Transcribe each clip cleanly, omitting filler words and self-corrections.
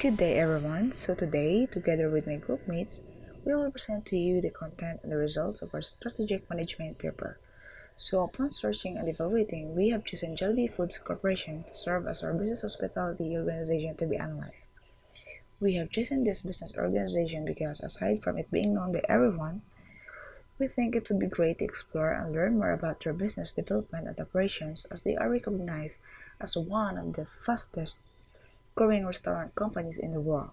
Good day, everyone. So, today, together with my groupmates, we will present to you the content and the results of our strategic management paper. So, upon searching and evaluating, we have chosen Jollibee Foods Corporation to serve as our business hospitality organization to be analyzed. We have chosen this business organization because, aside from it being known by everyone, we think it would be great to explore and learn more about their business development and operations as they are recognized as one of the fastest growing restaurant companies in the world.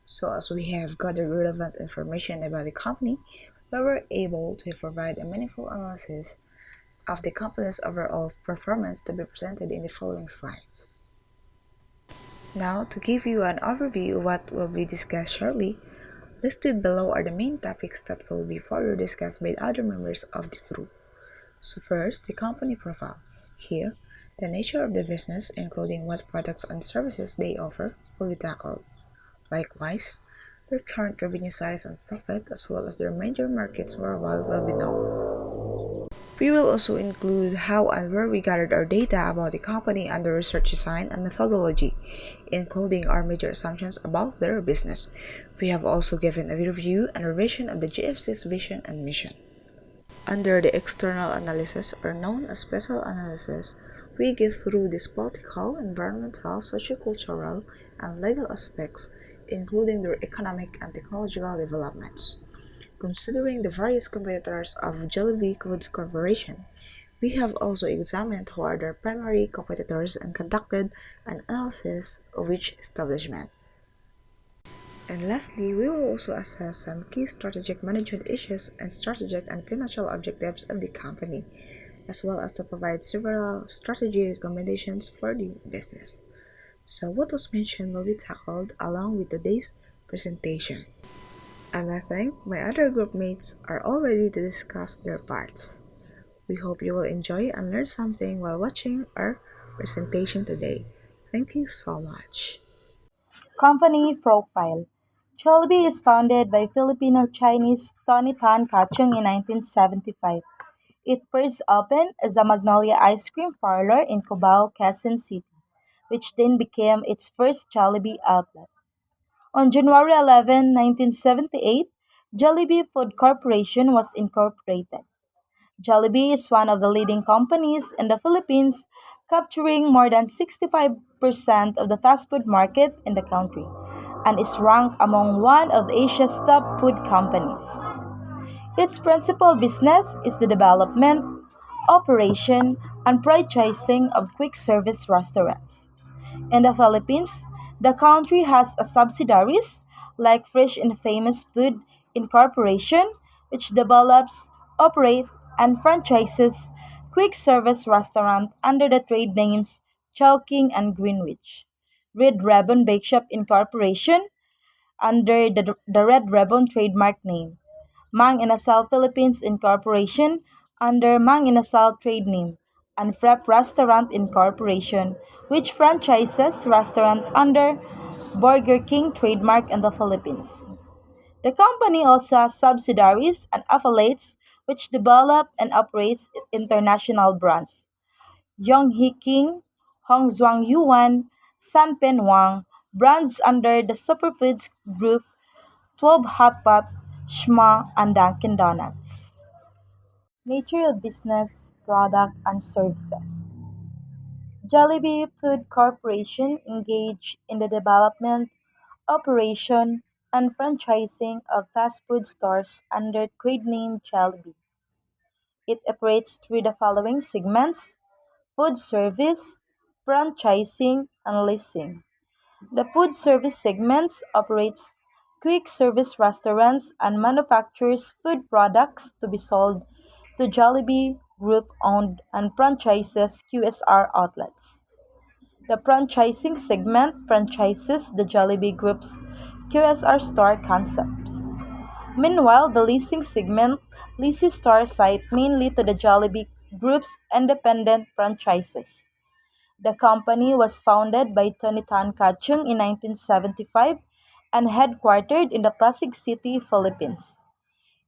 So, as we have gathered relevant information about the company, we were able to provide a meaningful analysis of the company's overall performance to be presented in the following slides. Now, to give you an overview of what will be discussed shortly, listed below are the main topics that will be further discussed by other members of the group. So first, the company profile. Here, the nature of the business, including what products and services they offer, will be tackled. Likewise, their current revenue size and profit, as well as their major markets worldwide, will be known. We will also include how and where we gathered our data about the company and the research design and methodology, including our major assumptions about their business. We have also given a review and revision of the GFC's vision and mission. Under the external analysis, or known as special analysis, we go through these political, environmental, sociocultural, and legal aspects, including their economic and technological developments. Considering the various competitors of Jollibee Foods Corporation, we have also examined who are their primary competitors and conducted an analysis of each establishment. And lastly, we will also assess some key strategic management issues and strategic and financial objectives of the company, as well as to provide several strategy recommendations for the business. So what was mentioned will be tackled along with today's presentation. And I think my other group mates are all ready to discuss their parts. We hope you will enjoy and learn something while watching our presentation today. Thank you so much. Company profile. Jollibee is founded by Filipino-Chinese Tony Tan Kachung in 1975. It first opened as a Magnolia ice cream parlor in Cubao, Quezon City, which then became its first Jollibee outlet. On January 11, 1978, Jollibee Food Corporation was incorporated. Jollibee is one of the leading companies in the Philippines, capturing more than 65% of the fast food market in the country, and is ranked among one of Asia's top food companies. Its principal business is the development, operation, and franchising of quick service restaurants. In the Philippines, the country has a subsidiaries like Fresh and Famous Food Incorporation, which develops, operates, and franchises quick service restaurant under the trade names Chowking and Greenwich. Red Ribbon Bake Shop Incorporation under the Red Ribbon trademark name. Mang Inasal Philippines Incorporation under Mang Inasal trade name, and Frep Restaurant Incorporation, which franchises restaurant under Burger King trademark in the Philippines. The company also has subsidiaries and affiliates which develop and operates international brands. Yonghee King, Hongzhuang Yuan, Sanpen Wang, brands under the Superfoods Group, 12 Hot Pot, Shma, and Dunkin' Donuts. Nature of business, product, and services. Jollibee Food Corporation engaged in the development, operation, and franchising of fast food stores under trade name Jollibee. It operates through the following segments: food service, franchising, and leasing. The food service segments operates quick service restaurants and manufactures food products to be sold to Jollibee Group owned and franchises QSR outlets. The franchising segment franchises the Jollibee Group's QSR store concepts. Meanwhile, the leasing segment leases store site mainly to the Jollibee Group's independent franchises. The company was founded by Tony Tan Kachung in 1975 and headquartered in the Pasig City, Philippines.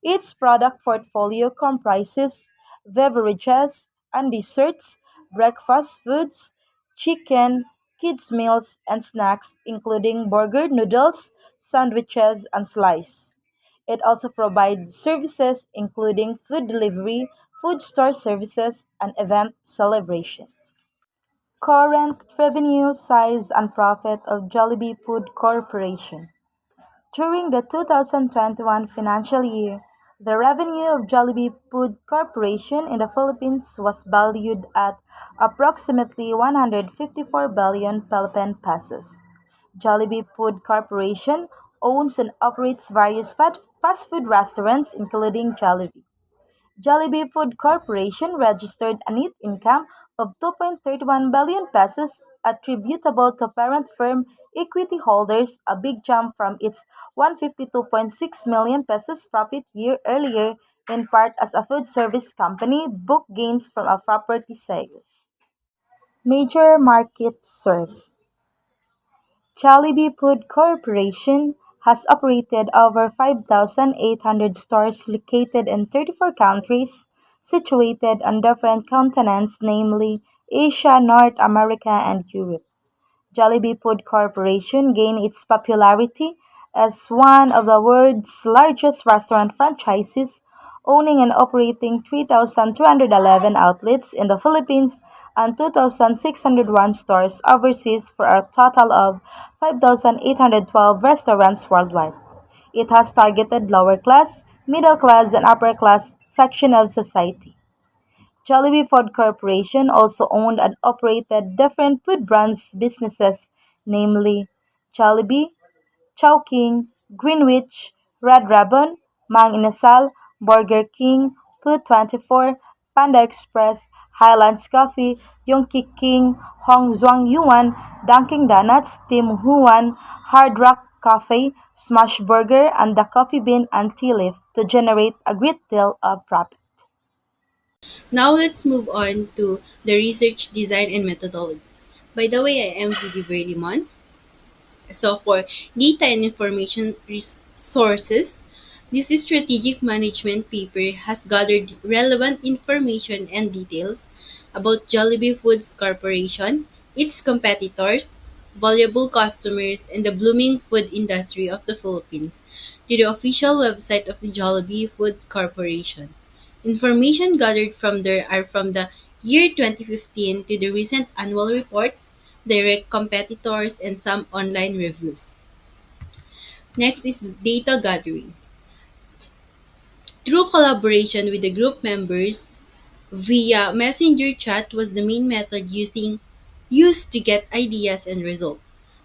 Its product portfolio comprises beverages and desserts, breakfast foods, chicken, kids' meals, and snacks, including burger, noodles, sandwiches, and slice. It also provides services including food delivery, food store services, and event celebration. Current revenue, size, and profit of Jollibee Food Corporation. During the 2021 financial year, the revenue of Jollibee Food Corporation in the Philippines was valued at approximately 154 billion Philippine pesos. Jollibee Food Corporation owns and operates various fast food restaurants including Jollibee. Jollibee Food Corporation registered a net income of 2.31 billion pesos attributable to parent firm equity holders, a big jump from its 152.6 million pesos profit year earlier, in part as a food service company booked gains from a property sales. Major markets served. Jollibee Food Corporation has operated over 5,800 stores located in 34 countries, situated on different continents, namely Asia, North America, and Europe. Jollibee Food Corporation gained its popularity as one of the world's largest restaurant franchises, owning and operating 3,211 outlets in the Philippines and 2,601 stores overseas for a total of 5,812 restaurants worldwide. It has targeted lower class, middle class, and upper class section of society. Jollibee Food Corporation also owned and operated different food brands businesses, namely Jollibee, Chowking, Greenwich, Red Ribbon, Mang Inasal, Burger King, Food 24, Panda Express, Highlands Coffee, Yongki King, Hong Zhuang Yuan, Dunkin' Donuts, Tim Huan, Hard Rock Cafe, Smash Burger, and the Coffee Bean and Tea Leaf to generate a great deal of profit. Now let's move on to the research design and methodology. By the way, I am Judy Verlimon. So for data and information sources, this strategic management paper has gathered relevant information and details about Jollibee Foods Corporation, its competitors, valuable customers, and the blooming food industry of the Philippines to the official website of the Jollibee Food Corporation. Information gathered from there are from the year 2015 to the recent annual reports, direct competitors, and some online reviews. Next is data gathering. Through collaboration with the group members via messenger chat was the main method used to get ideas and results.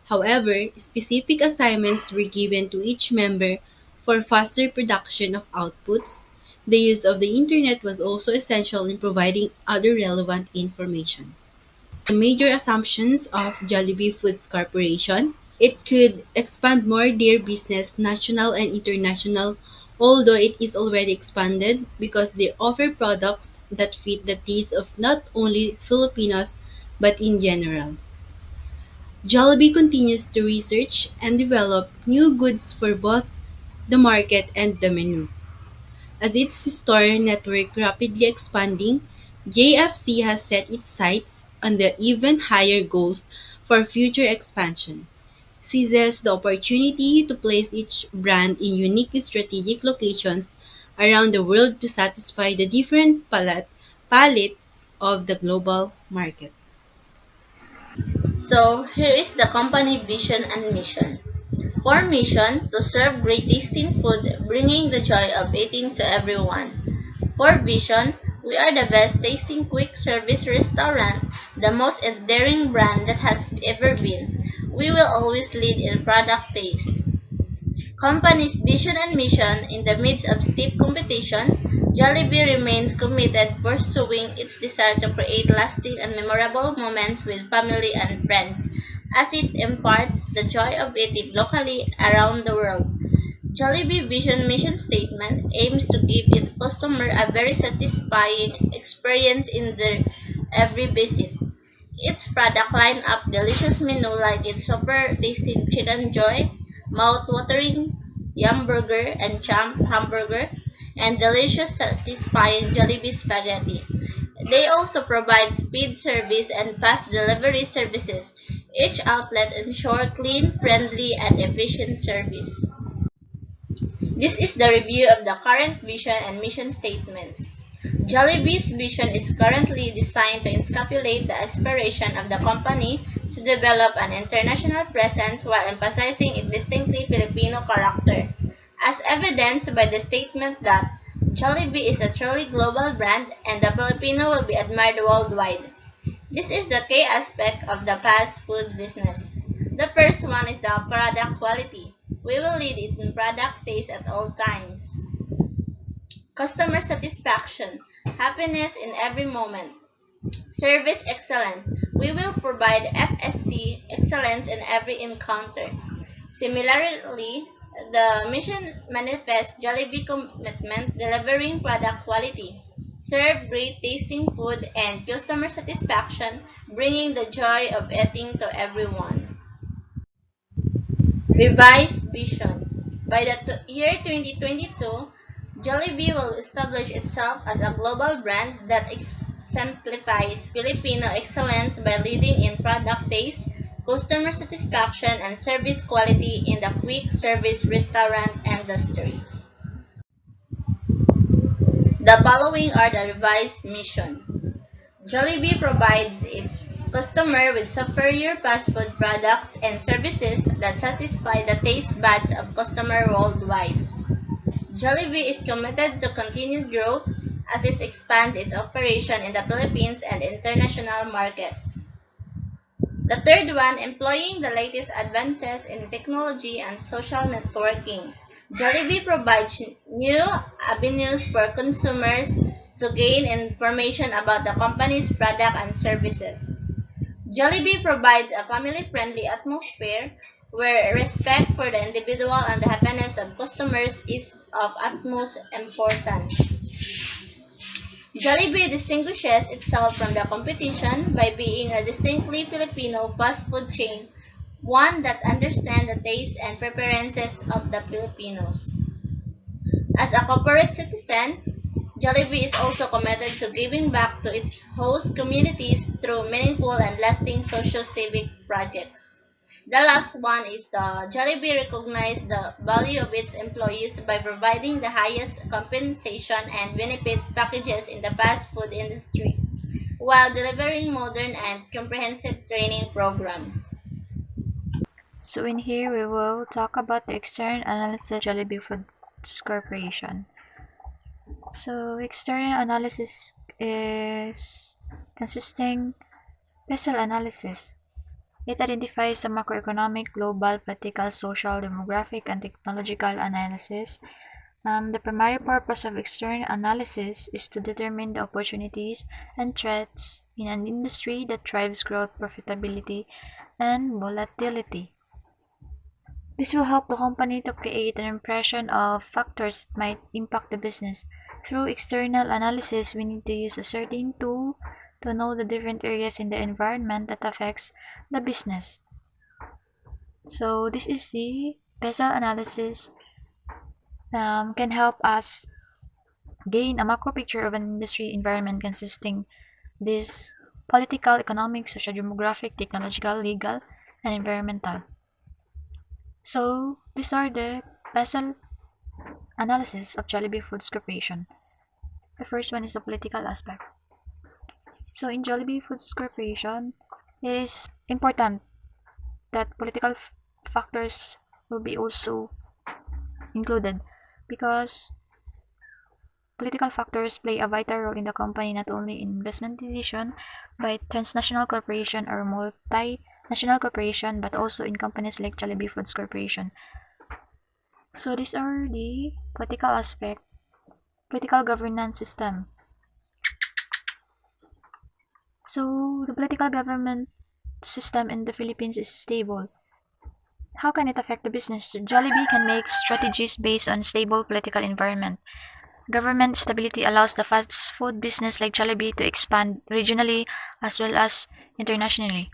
However, specific assignments were given to each member for faster production of outputs. The use of the internet was also essential in providing other relevant information. The major assumptions of Jollibee Foods Corporation: it could expand more their business national and international, although it is already expanded because they offer products that fit the taste of not only Filipinos but in general. Jollibee continues to research and develop new goods for both the market and the menu. As its store network rapidly expanding, JFC has set its sights on the even higher goals for future expansion, seizes the opportunity to place each brand in unique strategic locations around the world to satisfy the different palettes of the global market. So, here is the company vision and mission. Core mission to serve great tasting food, bringing the joy of eating to everyone. Core vision: we are the best tasting quick service restaurant, the most endearing brand that has ever been. We will always lead in product taste. Company's vision and mission: in the midst of stiff competition, Jollibee remains committed pursuing its desire to create lasting and memorable moments with family and friends, as it imparts the joy of eating locally around the world. Jollibee Vision Mission Statement aims to give its customer a very satisfying experience in their every visit. Its product line-up delicious menu like its super tasty chicken joy, mouth-watering yum burger and champ hamburger, and delicious satisfying Jollibee spaghetti. They also provide speed service and fast delivery services. Each outlet ensures clean, friendly, and efficient service. This is the review of the current vision and mission statements. Jollibee's vision is currently designed to encapsulate the aspiration of the company to develop an international presence while emphasizing its distinctly Filipino character, as evidenced by the statement that Jollibee is a truly global brand and the Filipino will be admired worldwide. This is the key aspect of the fast food business. The first one is the product quality. We will lead it in product taste at all times. Customer satisfaction, happiness in every moment. Service excellence, we will provide FSC excellence in every encounter. Similarly, the mission manifests Jollibee commitment delivering product quality. Serve great tasting food and customer satisfaction, bringing the joy of eating to everyone. Revised vision. By the year 2022, Jollibee will establish itself as a global brand that exemplifies Filipino excellence by leading in product taste, customer satisfaction, and service quality in the quick service restaurant industry. The following are the revised mission. Jollibee provides its customer with superior fast food products and services that satisfy the taste buds of customers worldwide. Jollibee is committed to continued growth as it expands its operation in the Philippines and international markets. The third one, employing the latest advances in technology and social networking. Jollibee provides new avenues for consumers to gain information about the company's product and services. Jollibee provides a family-friendly atmosphere where respect for the individual and the happiness of customers is of utmost importance. Jollibee distinguishes itself from the competition by being a distinctly Filipino fast food chain, one that understands the tastes and preferences of the Filipinos. As a corporate citizen, Jollibee is also committed to giving back to its host communities through meaningful and lasting socio-civic projects. The last one is the Jollibee recognizes the value of its employees by providing the highest compensation and benefits packages in the fast food industry, while delivering modern and comprehensive training programs. So in here we will talk about the external analysis of Jollibee Foods Corporation. So external analysis is consisting PESTEL analysis. It identifies the macroeconomic, global, political, social, demographic, and technological analysis. The primary purpose of external analysis is to determine the opportunities and threats in an industry that drives growth, profitability, and volatility. This will help the company to create an impression of factors that might impact the business. Through external analysis, we need to use a certain tool to know the different areas in the environment that affects the business. So this is the PESTEL analysis can help us gain a macro picture of an industry environment consisting this political, economic, social, demographic, technological, legal, and environmental. So these are the PESTEL analysis of Jollibee Foods Corporation. The first one is the political aspect. So in Jollibee Foods Corporation, it is important that political factors will be also included because political factors play a vital role in the company not only in investment decision by transnational corporation or multinational corporation but also in companies like Jollibee Foods Corporation. So these are the political aspect, political governance system. So the political government system in the Philippines is stable. How can it affect the business? Jollibee can make strategies based on stable political environment. Government stability allows the fast food business like Jollibee to expand regionally as well as internationally.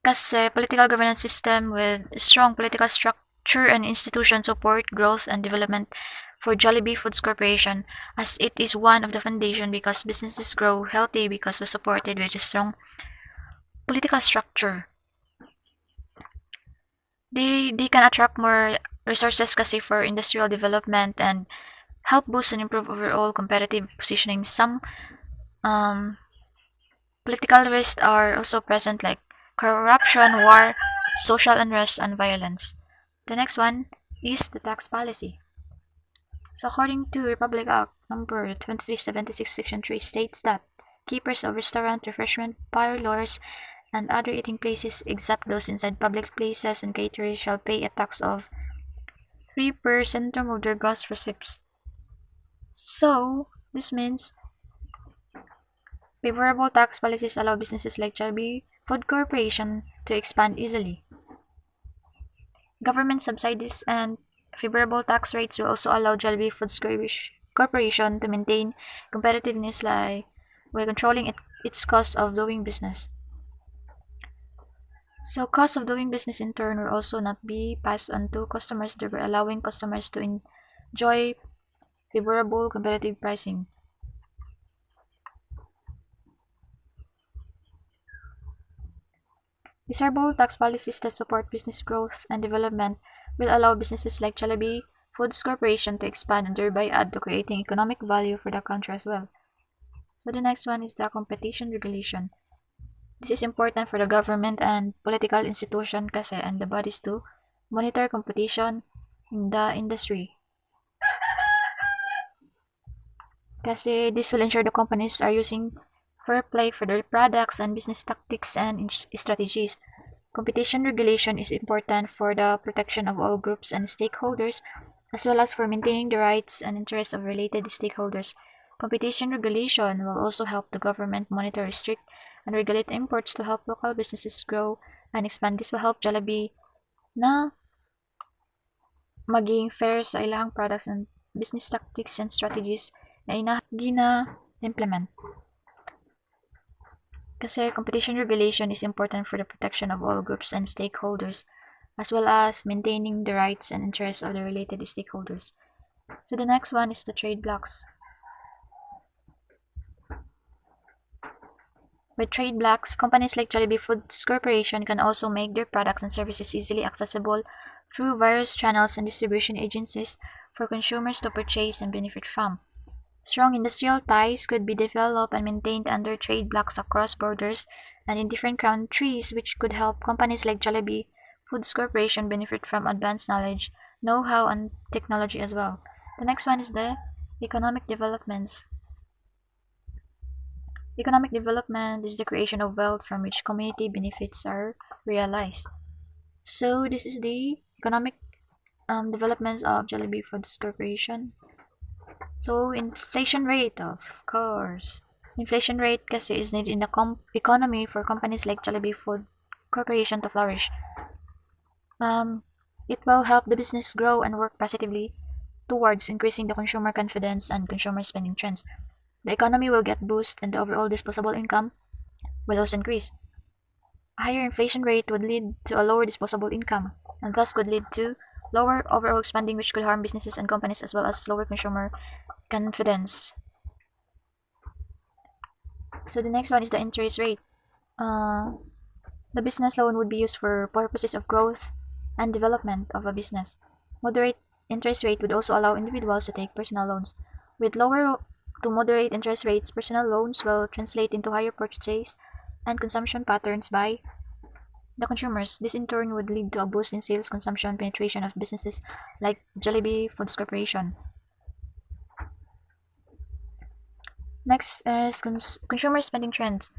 Kasi political governance system with strong political structure and institution support growth and development for Jollibee Foods Corporation as it is one of the foundation because businesses grow healthy because was supported with a strong political structure. They can attract more resources kasi for industrial development and help boost and improve overall competitive positioning. Some um, political risks are also present like corruption, war, social unrest, and violence. The next one is the tax policy. So according to Republic Act number 2376 section 3 states that keepers of restaurant, refreshment parlors, and other eating places except those inside public places and caterers shall pay a tax of 3% of their gross receipts. So this means favorable tax policies allow businesses like Jollibee Food Corporation to expand easily. Government subsidies and favorable tax rates will also allow Jollibee Foods Corporation to maintain competitiveness while controlling its cost of doing business. So cost of doing business in turn will also not be passed on to customers, thereby allowing customers to enjoy favorable competitive pricing. Desirable tax policies that support business growth and development will allow businesses like Jollibee Foods Corporation to expand and thereby add to creating economic value for the country as well. So the next one is the competition regulation. This is important for the government and political institution kasi and the bodies to monitor competition in the industry. Kasi this will ensure the companies are using fair play for their products and business tactics and strategies. Competition regulation is important for the protection of all groups and stakeholders, as well as for maintaining the rights and interests of related stakeholders. Competition regulation will also help the government monitor, restrict, and regulate imports to help local businesses grow and expand. This will help Jollibee na maging fair sa ilang products and business tactics and strategies na gina-implement. Kasi competition regulation is important for the protection of all groups and stakeholders, as well as maintaining the rights and interests of the related stakeholders. So the next one is the trade blocks. With trade blocks, companies like Jollibee Foods Corporation can also make their products and services easily accessible through various channels and distribution agencies for consumers to purchase and benefit from. Strong industrial ties could be developed and maintained under trade blocks across borders and in different countries, which could help companies like Jollibee Foods Corporation benefit from advanced knowledge, know-how, and technology as well. The next one is the economic developments. Economic development is the creation of wealth from which community benefits are realized. So this is the economic developments of Jollibee Foods Corporation. So inflation rate, of course. Inflation rate kasi is needed in the economy for companies like Jollibee Food Corporation to flourish. It will help the business grow and work positively towards increasing the consumer confidence and consumer spending trends. The economy will get boost and the overall disposable income will also increase. A higher inflation rate would lead to a lower disposable income and thus could lead to lower overall spending, which could harm businesses and companies as well as lower consumer confidence. So the next one is the interest rate. The business loan would be used for purposes of growth and development of a business. Moderate interest rate would also allow individuals to take personal loans. With lower to moderate interest rates, personal loans will translate into higher purchase and consumption patterns by the consumers. This in turn would lead to a boost in sales, consumption, penetration of businesses like Jollibee Foods Corporation. Next is consumer spending trends.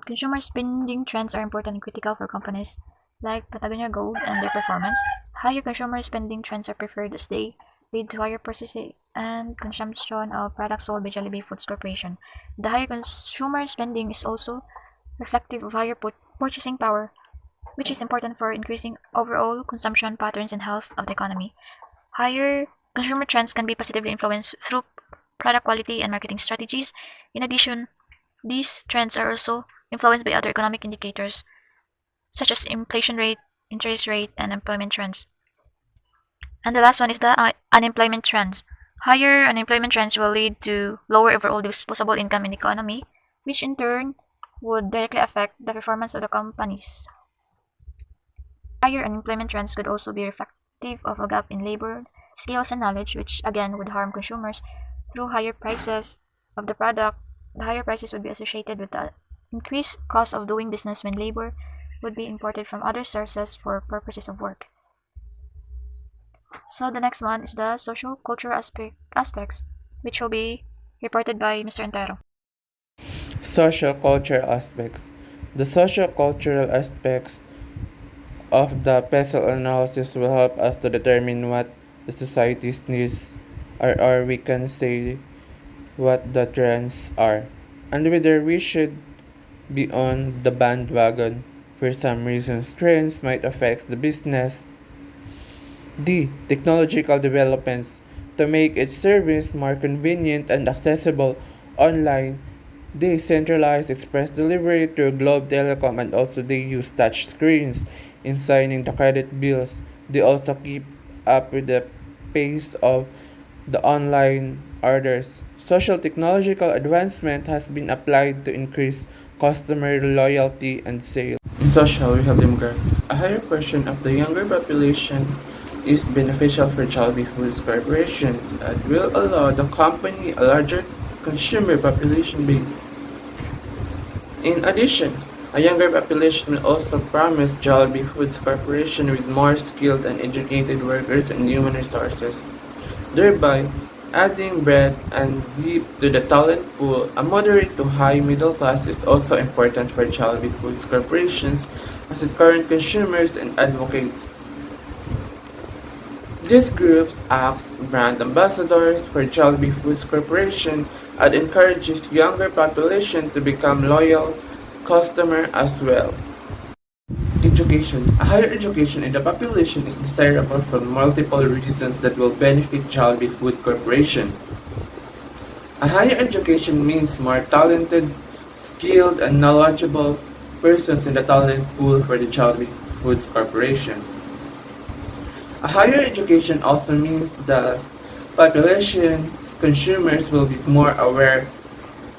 Consumer spending trends are important and critical for companies like Patagonia Gold and their performance. Higher consumer spending trends are preferred as they lead to higher purchasing and consumption of products sold by Jollibee Foods Corporation. The higher consumer spending is also reflective of higher purchasing power, which is important for increasing overall consumption patterns and health of the economy. Higher consumer trends can be positively influenced through product quality and marketing strategies. In addition, these trends are also influenced by other economic indicators such as inflation rate, interest rate, and employment trends. And the last one is the unemployment trends. Higher unemployment trends will lead to lower overall disposable income in the economy, which in turn would directly affect the performance of the companies. Higher unemployment trends could also be reflective of a gap in labor, skills, and knowledge, which again would harm consumers through higher prices of the product. The higher prices would be associated with the increased cost of doing business when labor would be imported from other sources for purposes of work. So the next one is the social cultural aspects, which will be reported by Mr. Antero. Social cultural aspects. The social cultural aspects of the PESTEL analysis will help us to determine what the society's needs are, or we can say what the trends are, and whether we should be on the bandwagon. For some reasons, trends might affect the business. D. Technological developments to make its service more convenient and accessible online. They centralize express delivery through Globe Telecom, and also they use touch screens in signing the credit bills. They also keep up with the pace of the online orders. Social technological advancement has been applied to increase customer loyalty and sales. In social, we have demographics. A higher portion of the younger population is beneficial for Jollibee Foods corporations and will allow the company a larger consumer population base. In addition, a younger population will also promise Jollibee Foods Corporation with more skilled and educated workers and human resources, thereby adding breadth and depth to the talent pool. A moderate to high middle class is also important for Jollibee Foods Corporations as its current consumers and advocates. These groups act brand ambassadors for Jollibee Foods Corporation and encourages younger population to become loyal customer as well. Education. A higher education in the population is desirable for multiple reasons that will benefit Jollibee Food Corporation. A higher education means more talented, skilled, and knowledgeable persons in the talent pool for the Jollibee Foods Corporation. A higher education also means the population consumers will be more aware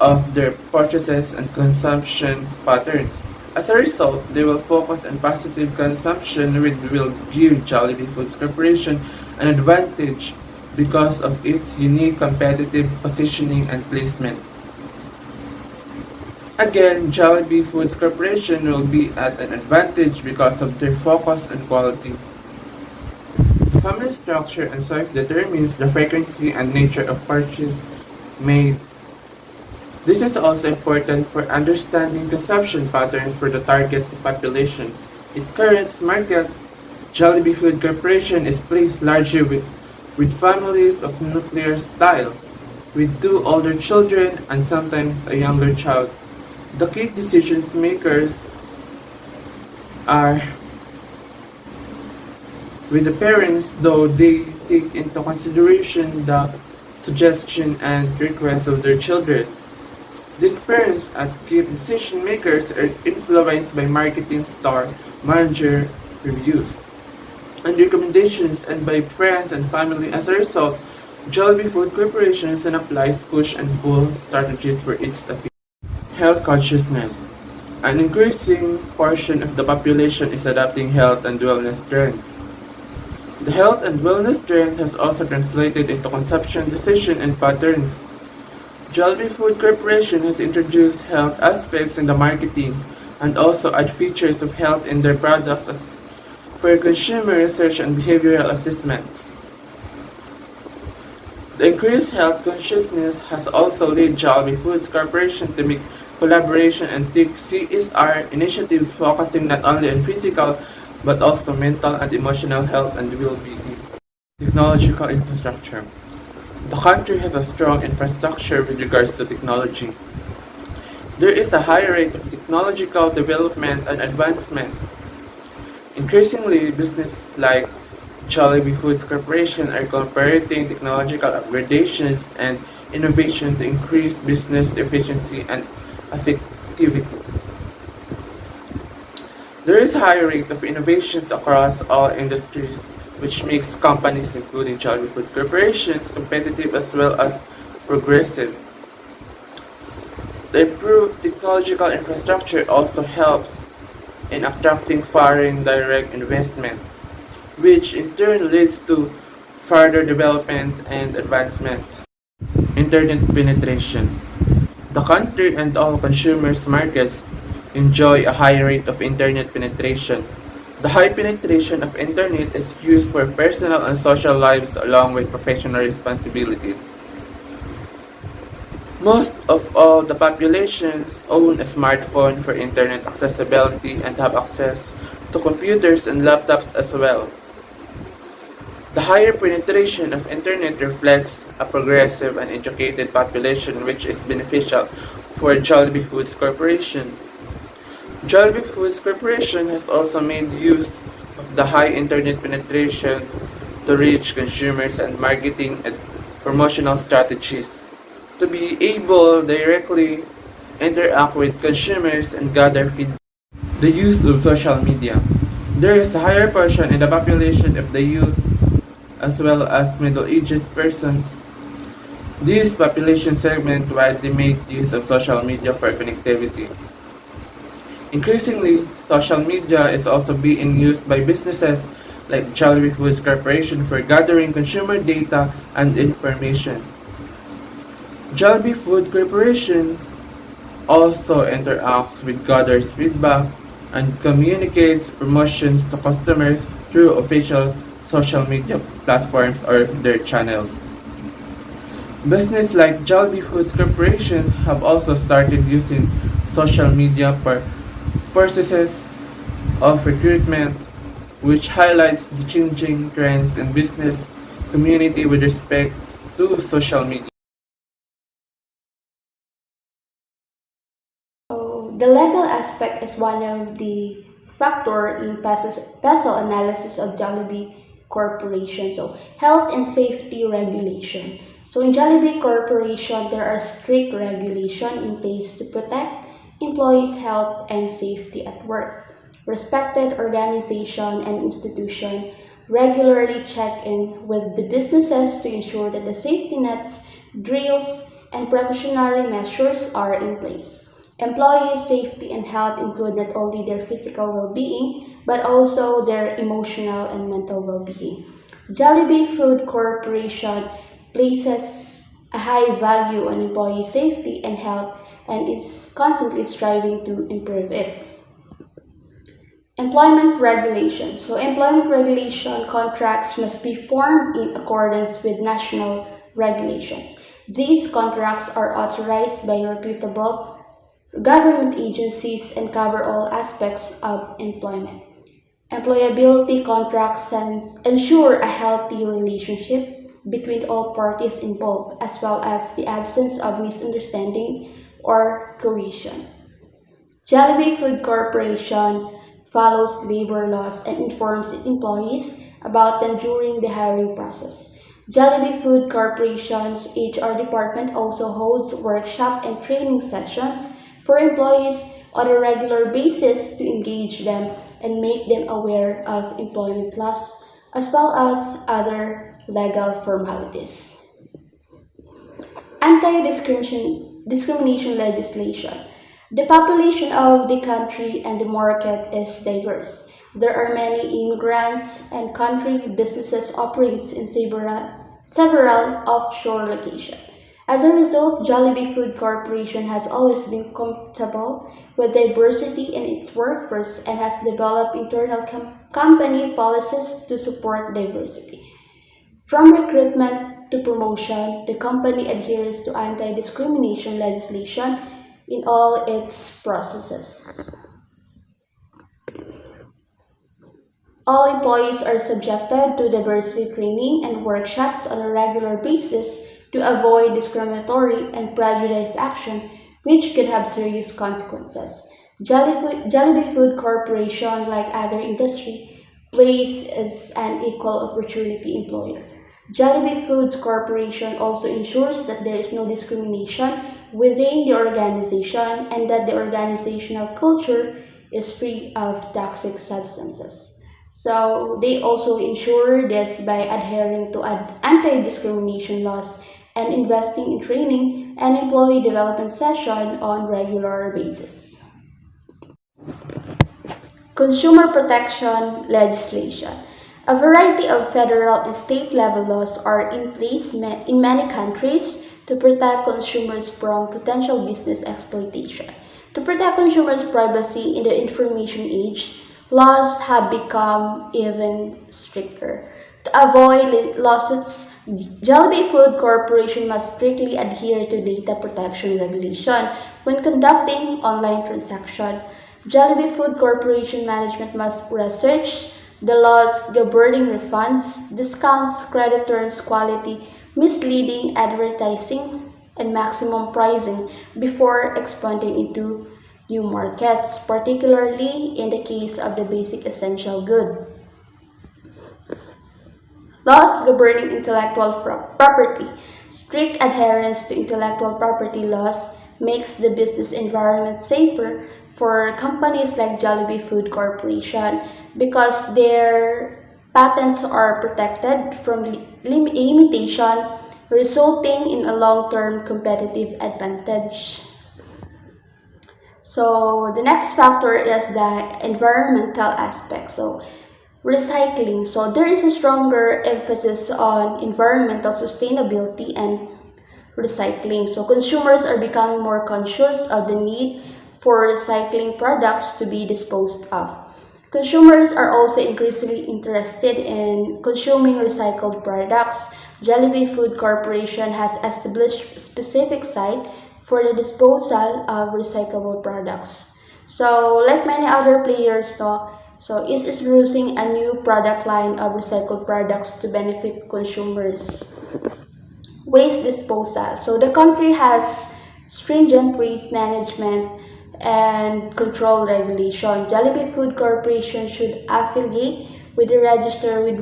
of their purchases and consumption patterns. As a result, they will focus on positive consumption, which will give Jollibee Foods Corporation an advantage because of its unique competitive positioning and placement. Again, Jollibee Foods Corporation will be at an advantage because of their focus on quality. The family structure and size determines the frequency and nature of purchase made. This is also important for understanding consumption patterns for the target population. In current market, Jollibee Food Corporation is placed largely with families of nuclear style, with 2 older children and sometimes a younger child. The key decision makers are with the parents, though they take into consideration the suggestion and requests of their children. These parents as key decision makers are influenced by marketing star manager reviews and recommendations and by friends and family. As a result, Jollibee Food Corporation applies push and pull strategies for its appeal. Health consciousness. An increasing portion of the population is adopting health and wellness trends. The health and wellness trend has also translated into consumption decision and patterns. Jollibee Food Corporation has introduced health aspects in the marketing and also add features of health in their products for consumer research and behavioral assessments. The increased health consciousness has also led Jollibee Foods Corporation to make collaboration and take CSR initiatives focusing not only on physical but also mental and emotional health and well-being. Technological infrastructure. The country has a strong infrastructure with regards to technology. There is a high rate of technological development and advancement. Increasingly, businesses like Jollibee Foods Corporation are incorporating technological upgradations and innovation to increase business efficiency and effectivity. There is a high rate of innovations across all industries, which makes companies including Jollibee Foods Corporations competitive as well as progressive. The improved technological infrastructure also helps in attracting foreign direct investment, which in turn leads to further development and advancement. Internet penetration. The country and all consumers markets enjoy a high rate of internet penetration. The high penetration of internet is used for personal and social lives along with professional responsibilities. Most of all the populations own a smartphone for internet accessibility and have access to computers and laptops as well. The higher penetration of internet reflects a progressive and educated population which is beneficial for Jollibee Foods Corporation. Jollibee Foods Corporation has also made use of the high internet penetration to reach consumers and marketing and promotional strategies to be able directly interact with consumers and gather feedback. The use of social media. There is a higher portion in the population of the youth as well as middle-aged persons. This population segment widely make use of social media for connectivity. Increasingly, social media is also being used by businesses like Jollibee Foods Corporation for gathering consumer data and information. Jollibee Food Corporation also interacts with gathers feedback and communicates promotions to customers through official social media platforms or their channels. Business like Jollibee Foods Corporation have also started using social media for purposes of recruitment, which highlights the changing trends in business community with respect to social media. So the legal aspect is one of the factor in PESTEL analysis of Jollibee Corporation. So health and safety regulation. So in Jollibee Corporation, there are strict regulation in place to protect employees' health and safety at work. Respected organization and institution regularly check in with the businesses to ensure that the safety nets, drills, and precautionary measures are in place. Employee safety and health include not only their physical well-being, but also their emotional and mental well-being. Jollibee Food Corporation places a high value on employee safety and health and is constantly striving to improve it. Employment regulation. So employment regulation contracts must be formed in accordance with national regulations. These contracts are authorized by reputable government agencies and cover all aspects of employment. Employability contracts ensure a healthy relationship between all parties involved, as well as the absence of misunderstanding or cohesion. Jollibee Food Corporation follows labor laws and informs its employees about them during the hiring process. Jollibee Food Corporation's HR department also holds workshop and training sessions for employees on a regular basis to engage them and make them aware of employment laws as well as other legal formalities. Anti-discrimination legislation. The population of the country and the market is diverse. There are many immigrants and country businesses operates in several offshore locations. As a result, Jollibee Food Corporation has always been comfortable with diversity in its workforce and has developed internal company policies to support diversity. From recruitment to promotion, the company adheres to anti-discrimination legislation in all its processes. All employees are subjected to diversity training and workshops on a regular basis to avoid discriminatory and prejudiced action, which could have serious consequences. Jollibee Food Corporation, like other industry, plays as an equal opportunity employer. Jollibee Foods Corporation also ensures that there is no discrimination within the organization and that the organizational culture is free of toxic substances. So they also ensure this by adhering to anti-discrimination laws and investing in training and employee development session on regular basis. consumer protection legislation. A variety of federal and state level laws are in place in many countries to protect consumers from potential business exploitation. To protect consumers' privacy in the information age, laws have become even stricter. To avoid lawsuits, Jollibee Food Corporation must strictly adhere to data protection regulation when conducting online transaction. Jollibee Food Corporation management must research the laws governing refunds, discounts, credit terms, quality, misleading advertising, and maximum pricing before expanding into new markets, particularly in the case of the basic essential good. Laws governing intellectual property. Strict adherence to intellectual property laws makes the business environment safer for companies like Jollibee Food Corporation because their patents are protected from limitation, resulting in a long-term competitive advantage. So the next factor is the environmental aspect. So recycling. So there is a stronger emphasis on environmental sustainability and recycling. So consumers are becoming more conscious of the need for recycling products to be disposed of. Consumers are also increasingly interested in consuming recycled products. Jollibee Food Corporation has established a specific site for the disposal of recyclable products. So, like many other players, is introducing a new product line of recycled products to benefit consumers. Waste disposal. So the country has stringent waste management and control regulation. Jollibee Food Corporation should affiliate with the register with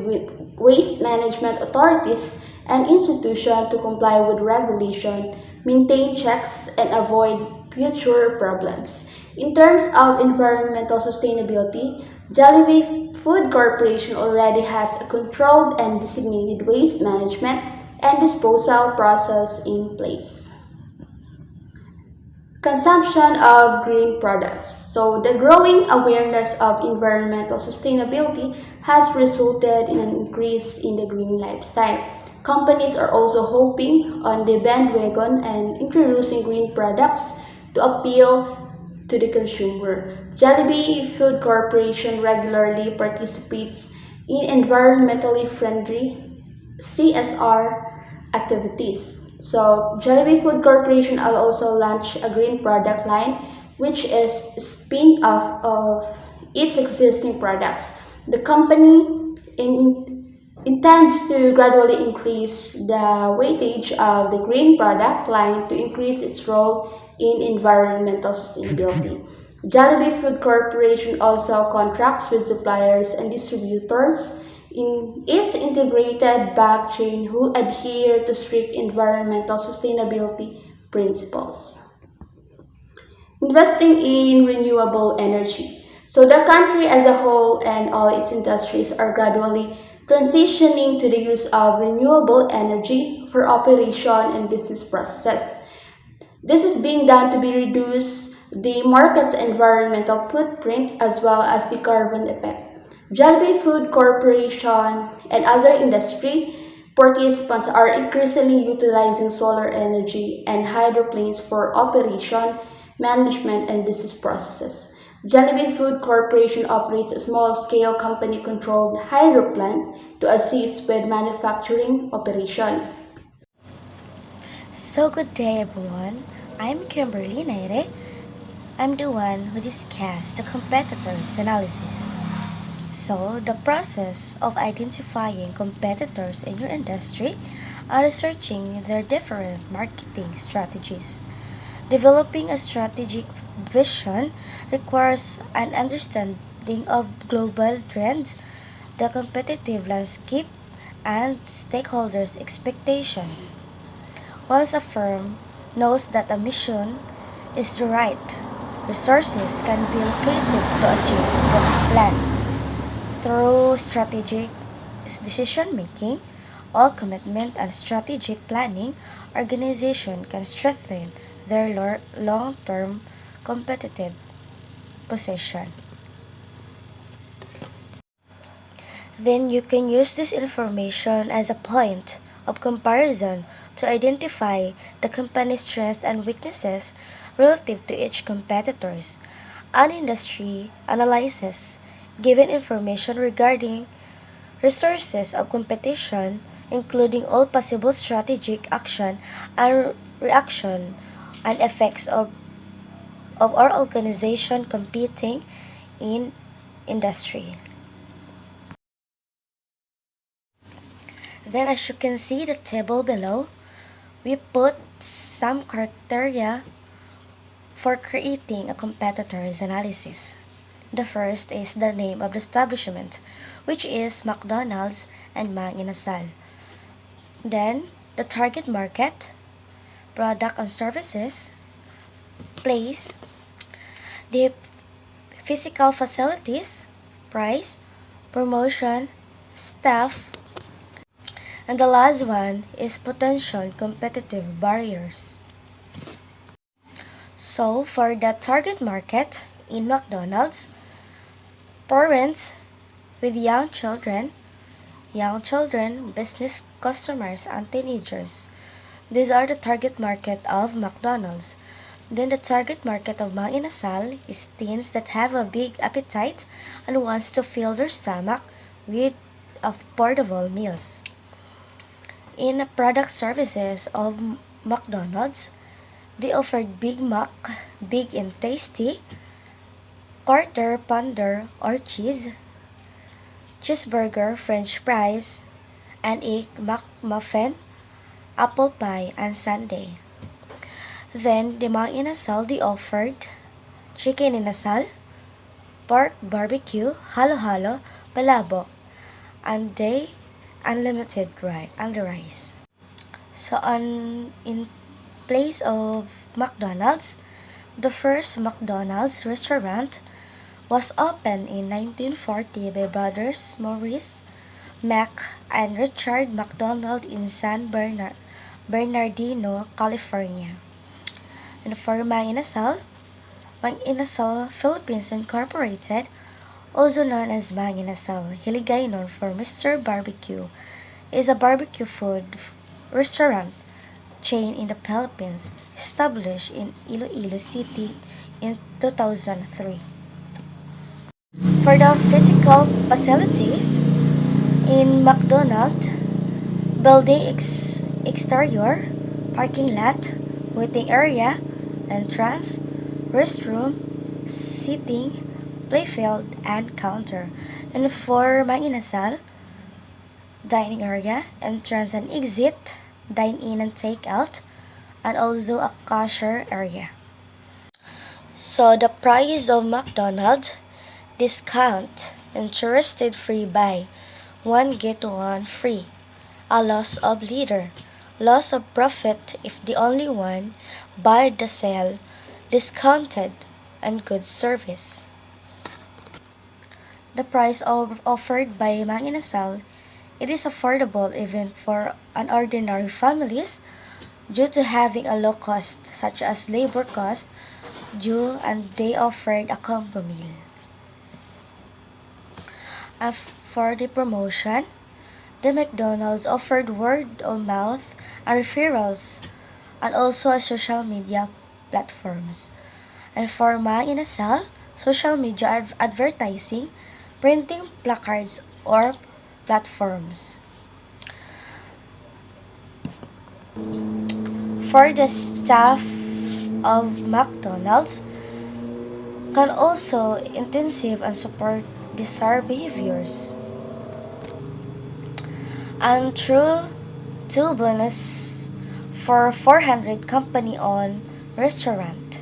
waste management authorities and institutions to comply with regulation, maintain checks, and avoid future problems. In terms of environmental sustainability, Jollibee Food Corporation already has a controlled and designated waste management and disposal process in place. Consumption of green products. So the growing awareness of environmental sustainability has resulted in an increase in the green lifestyle. Companies are also hopping on the bandwagon and introducing green products to appeal to the consumer. Jollibee Food Corporation regularly participates in environmentally friendly CSR activities. So, Jollibee Food Corporation will also launch a green product line, which is a spin-off of its existing products. The company intends to gradually increase the weightage of the green product line to increase its role in environmental sustainability. Jollibee Food Corporation also contracts with suppliers and distributors in its integrated back chain who adhere to strict environmental sustainability principles. Investing in renewable energy. So the country as a whole and all its industries are gradually transitioning to the use of renewable energy for operation and business processes. This is being done to be reduce the market's environmental footprint as well as the carbon effect. Jollibee Food Corporation and other industry participants are increasingly utilizing solar energy and hydroplanes for operation, management, and business processes. Jollibee Food Corporation operates a small-scale company-controlled hydro plant to assist with manufacturing operation. So good day everyone. I'm Kimberly Naire. I'm the one who discussed the competitors analysis. So the process of identifying competitors in your industry and researching their different marketing strategies. Developing a strategic vision requires an understanding of global trends, the competitive landscape, and stakeholders' expectations. Once a firm knows that a mission is the right, resources can be located to achieve the plan. Through strategic decision making, all commitment and strategic planning, organization can strengthen their long-term competitive position. Then you can use this information as a point of comparison to identify the company's strengths and weaknesses relative to each competitors. An industry analyzes given information regarding resources of competition, including all possible strategic action and reaction and effects of our organization competing in industry. Then as you can see the table below, we put some criteria for creating a competitor's analysis. The first is the name of the establishment, which is McDonald's and Mang Inasal. Then, the target market, product and services, place, the physical facilities, price, promotion, staff, and the last one is potential competitive barriers. So, for the target market in McDonald's, parents with young children, business customers, and teenagers. These are the target market of McDonald's. Then the target market of Mang Inasal is teens that have a big appetite and wants to fill their stomach with affordable meals. In product services of McDonald's, they offered Big Mac, Big and Tasty, Quarter Pounder or cheeseburger, French fries, and egg McMuffin, apple pie, and sundae. Then, the Mang Inasal, they offered chicken inasal, pork barbecue, halo-halo, palabok, and they unlimited rice. So, in place of McDonald's, the first McDonald's restaurant was opened in 1940 by brothers Maurice Mac and Richard McDonald in San Bernardino, California. And for Mang Inasal Philippines Incorporated, also known as Mang Inasal, Hiligay known for Mr. Barbecue, is a barbecue food restaurant chain in the Philippines, established in Iloilo City in 2003. For the physical facilities, in McDonald's, building exterior, parking lot, waiting area, entrance, restroom, seating, playfield, and counter. And for Mang Inasal, dining area, entrance and exit, dine-in and take-out, and also a cashier area. So the price of McDonald's, discount, interested free buy, one get one free, a loss of leader, loss of profit if the only one, buy the sale, discounted, and good service. The price offered by Mang Inasal, it is affordable even for an ordinary families due to having a low cost such as labor cost and they offered a combo meal. For the promotion, the McDonald's offered word of mouth and referrals and also social media platforms. And for Mang Inasal, social media advertising, printing placards or platforms. For the staff of McDonald's, can also intensive and support desired behaviors. And through two bonus for 400 company-owned restaurant.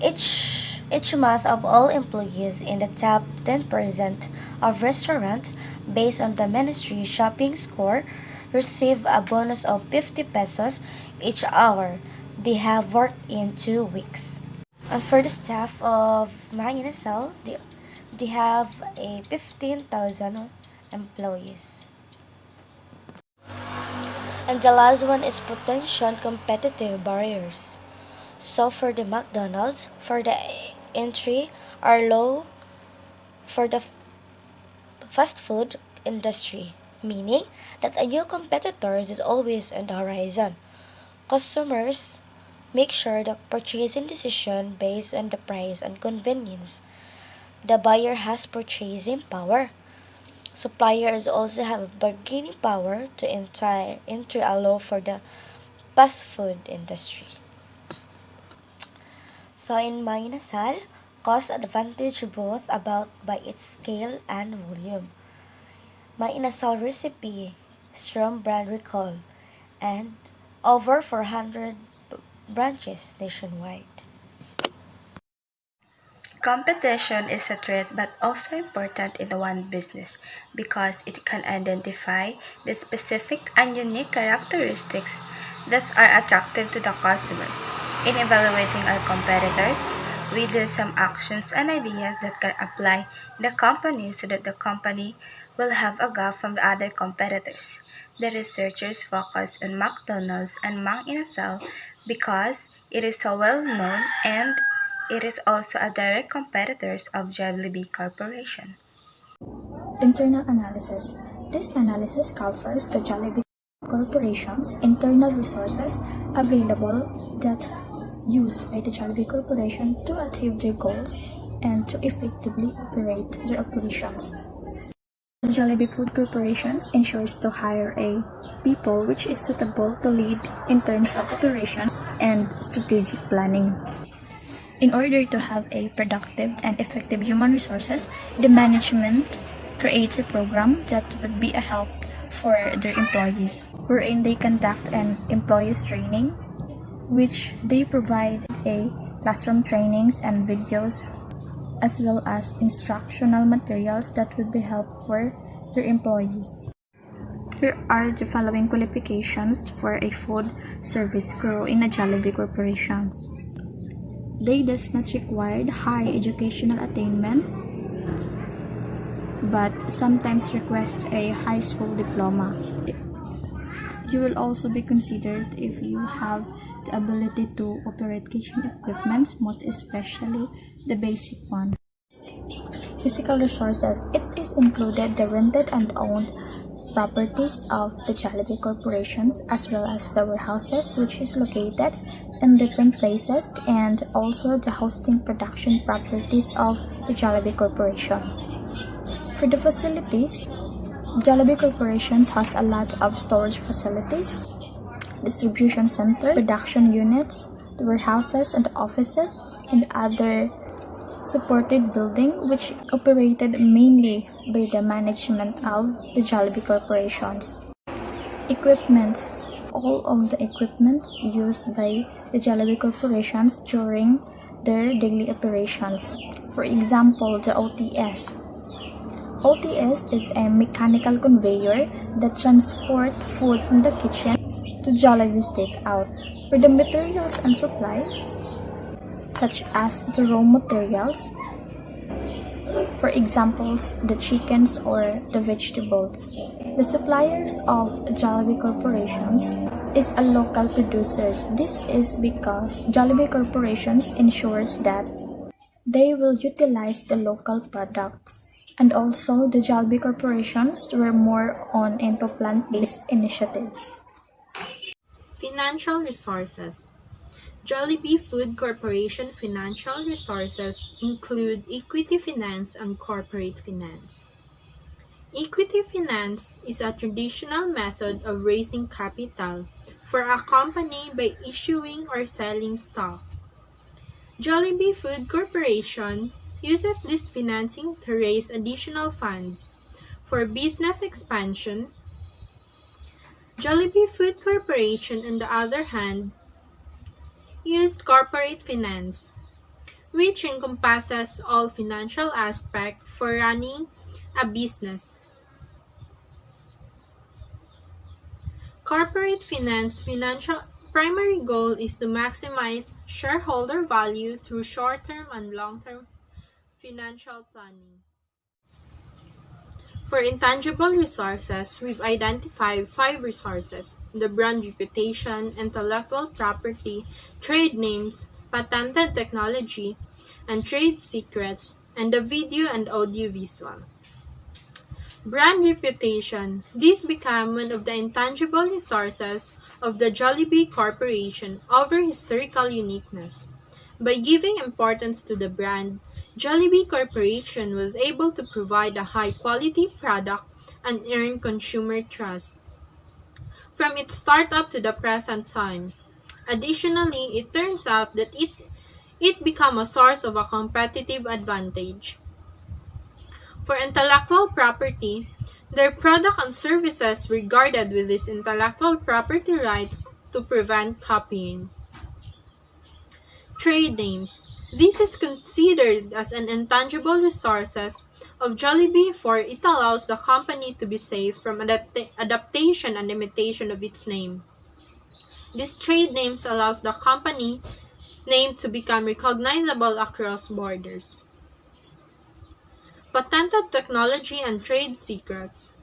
Each month of all employees in the top 10% of restaurant based on the ministry shopping score receive a bonus of 50 pesos each hour they have worked in 2 weeks. And for the staff of Mang Inasal, they have a 15,000 employees. And the last one is potential competitive barriers. So for the McDonald's, for the entry are low for the fast food industry, meaning that a new competitor is always on the horizon. Customers make sure the purchasing decision based on the price and convenience. The buyer has purchasing power. Suppliers also have bargaining power to enter a law for the fast food industry. So in Maginasal, cost advantage both about by its scale and volume. Maginasal recipe, strong brand recall, and over 400 branches nationwide. Competition is a threat but also important in the one business because it can identify the specific and unique characteristics that are attractive to the customers. In evaluating our competitors, we do some actions and ideas that can apply in the company so that the company will have a gap from the other competitors. The researchers focus on McDonald's and Mang Inasal because it is so well known and it is also a direct competitor of Jollibee Corporation. Internal analysis. This analysis covers the Jollibee Corporation's internal resources available that used by the Jollibee Corporation to achieve their goals and to effectively operate their operations. The Jollibee Food Corporations ensures to hire a people which is suitable to lead in terms of operation and strategic planning. In order to have a productive and effective human resources, the management creates a program that would be a help for their employees, wherein they conduct an employees training, which they provide a classroom trainings and videos, as well as instructional materials that would be helpful for their employees. Here are the following qualifications for a food service crew in a Jollibee Corporations. They does not require high educational attainment, but sometimes request a high school diploma. You will also be considered if you have the ability to operate kitchen equipment, most especially the basic one. Physical resources. It is included the rented and owned properties of the Jollibee Corporations as well as the warehouses which is located in different places and also the hosting production properties of the Jollibee Corporations. For the facilities, Jollibee Corporations has a lot of storage facilities, distribution center, production units, the warehouses and offices, and other supported building which operated mainly by the management of the Jollibee Corporations. Equipment. All of the equipment used by the Jollibee Corporations during their daily operations. For example, the OTS. OTS is a mechanical conveyor that transports food from the kitchen to Jollibee's takeout. For the materials and supplies, such as the raw materials, for examples, the chickens or the vegetables. The suppliers of Jollibee Corporations is a local producers. This is because Jollibee Corporations ensures that they will utilize the local products. And also, the Jollibee Corporations were more on into plant-based initiatives. Financial resources. Jollibee Food Corporation financial resources include equity finance and corporate finance. Equity finance is a traditional method of raising capital for a company by issuing or selling stock. Jollibee Food Corporation uses this financing to raise additional funds for business expansion. Jollibee Food Corporation, on the other hand, used corporate finance, which encompasses all financial aspects for running a business. Corporate finance financial primary goal is to maximize shareholder value through short-term and long-term financial planning. For intangible resources, we've identified 5 resources: the brand reputation, intellectual property, trade names, patented technology, and trade secrets, and the video and audio visual. Brand reputation. This became one of the intangible resources of the Jollibee Corporation over historical uniqueness. By giving importance to the brand, Jollibee Corporation was able to provide a high-quality product and earn consumer trust from its startup to the present time. Additionally, it turns out that it became a source of a competitive advantage. For intellectual property, their product and services were guarded with these intellectual property rights to prevent copying. Trade names. This is considered as an intangible resources of Jollibee for it allows the company to be safe from adaptation and imitation of its name. These trade names allows the company name to become recognizable across borders. Patented technology and trade secrets.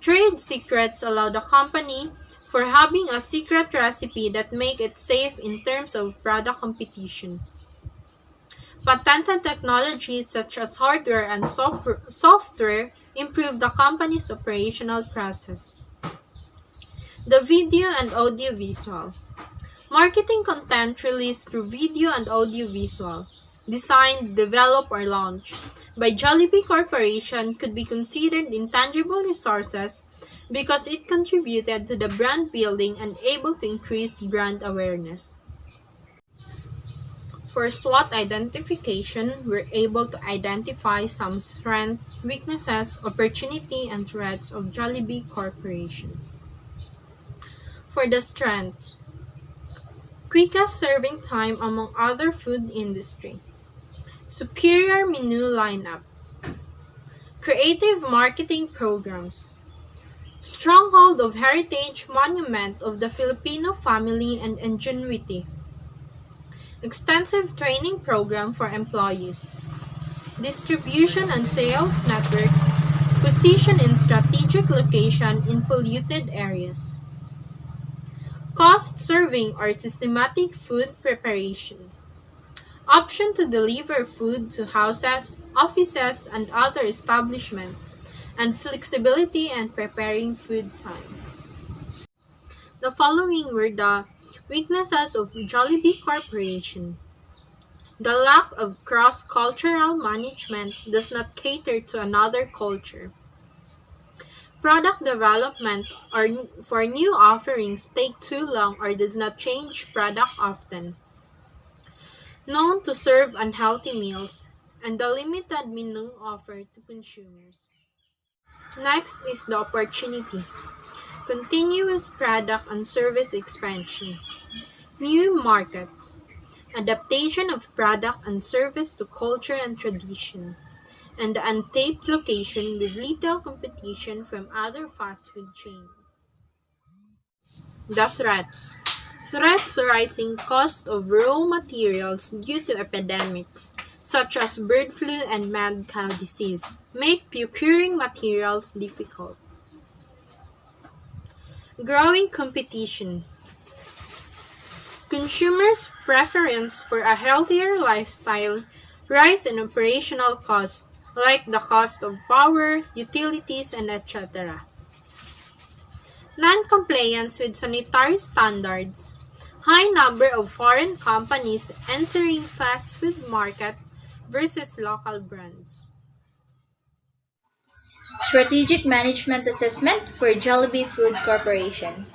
Trade secrets allow the company for having a secret recipe that make it safe in terms of product competition. Patented technologies such as hardware and software improve the company's operational process. The video and audiovisual. Marketing content released through video and audiovisual, designed, developed, or launched by Jollibee Corporation could be considered intangible resources because it contributed to the brand building and able to increase brand awareness. For SWOT identification, we're able to identify some strengths, weaknesses, opportunity, and threats of Jollibee Corporation. For the strengths, quickest serving time among other food industry, superior menu lineup, creative marketing programs, stronghold of heritage monument of the Filipino family and ingenuity, extensive training program for employees, distribution and sales network, position in strategic location in polluted areas, cost serving or systematic food preparation, option to deliver food to houses, offices, and other establishments, and flexibility in preparing food time. The following were the weaknesses of Jollibee Corporation. The lack of cross-cultural management does not cater to another culture. Product development or for new offerings take too long or does not change product often. Known to serve unhealthy meals and the limited menu offered to consumers. Next is the opportunities. Continuous product and service expansion. New markets. Adaptation of product and service to culture and tradition. And the untapped location with little competition from other fast food chains. The threat. Threats rising cost of raw materials due to epidemics, such as bird flu and mad cow disease, make procuring materials difficult. Growing competition. Consumers' preference for a healthier lifestyle rise in operational costs, like the cost of power, utilities, and etc. Non-compliance with sanitary standards. High number of foreign companies entering fast food market versus local brands. Strategic Management Assessment for Jollibee Food Corporation.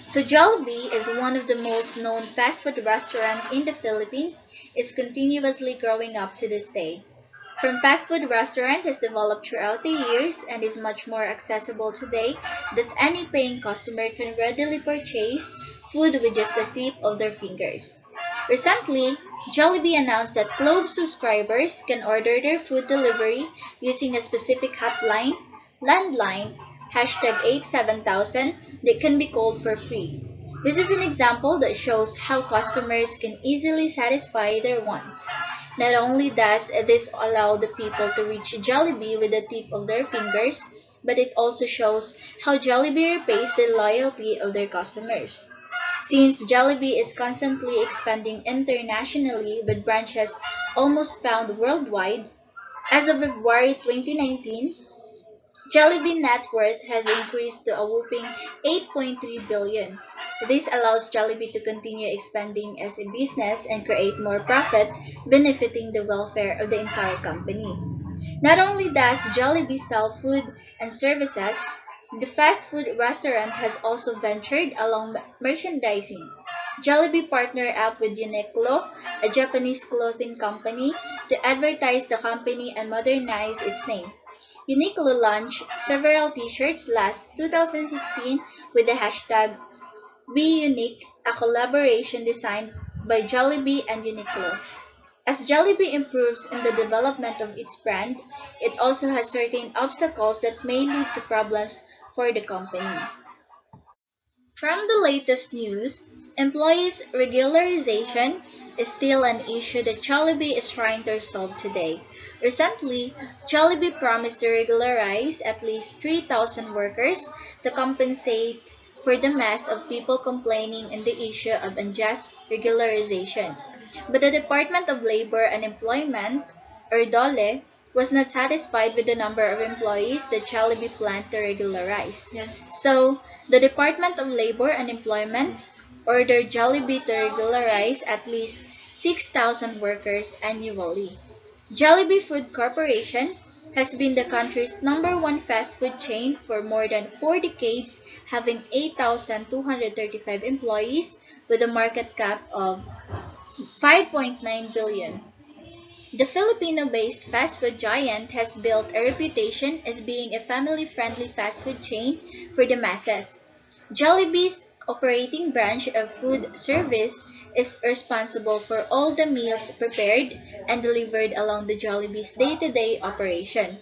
So Jollibee is one of the most known fast food restaurants in the Philippines, is continuously growing up to this day. From fast food restaurant has developed throughout the years and is much more accessible today that any paying customer can readily purchase food with just the tip of their fingers. Recently, Jollibee announced that Globe subscribers can order their food delivery using a specific hotline, landline, hashtag 87000 that can be called for free. This is an example that shows how customers can easily satisfy their wants. Not only does this allow the people to reach Jollibee with the tip of their fingers, but it also shows how Jollibee repays the loyalty of their customers. Since Jollibee is constantly expanding internationally with branches almost found worldwide, as of February 2019, Jollibee net worth has increased to a whopping 8.3 billion. This allows Jollibee to continue expanding as a business and create more profit, benefiting the welfare of the entire company. Not only does Jollibee sell food and services, the fast food restaurant has also ventured along merchandising. Jollibee partnered up with Uniqlo, a Japanese clothing company, to advertise the company and modernize its name. Uniqlo launched several t-shirts last 2016 with the hashtag #BeUnique, a collaboration designed by Jollibee and Uniqlo. As Jollibee improves in the development of its brand, it also has certain obstacles that may lead to problems for the company. From the latest news, employees' regularization is still an issue that Jollibee is trying to resolve today. Recently, Jollibee promised to regularize at least 3,000 workers to compensate for the mass of people complaining in the issue of unjust regularization. But the Department of Labor and Employment, or DOLE, was not satisfied with the number of employees that Jollibee planned to regularize. Yes. So, the Department of Labor and Employment ordered Jollibee to regularize at least 6,000 workers annually. Jollibee Food Corporation has been the country's #1 fast food chain for more than 4 decades, having 8,235 employees with a market cap of 5.9 billion. The Filipino-based fast food giant has built a reputation as being a family-friendly fast food chain for the masses. Jollibee's operating branch of food service is responsible for all the meals prepared and delivered along the Jollibee's day-to-day operation.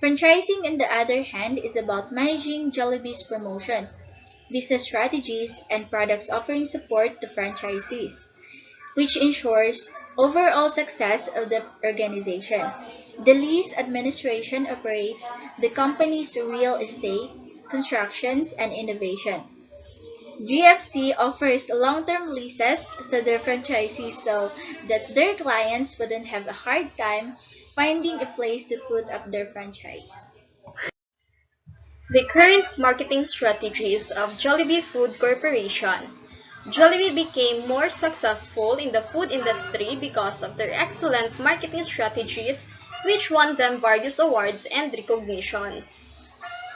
Franchising, on the other hand, is about managing Jollibee's promotion, business strategies, and products offering support to franchisees, which ensures overall success of the organization. The lease administration operates the company's real estate, constructions, and innovation. GFC offers long-term leases to their franchisees so that their clients wouldn't have a hard time finding a place to put up their franchise. The current marketing strategies of Jollibee Food Corporation. Jollibee became more successful in the food industry because of their excellent marketing strategies, which won them various awards and recognitions.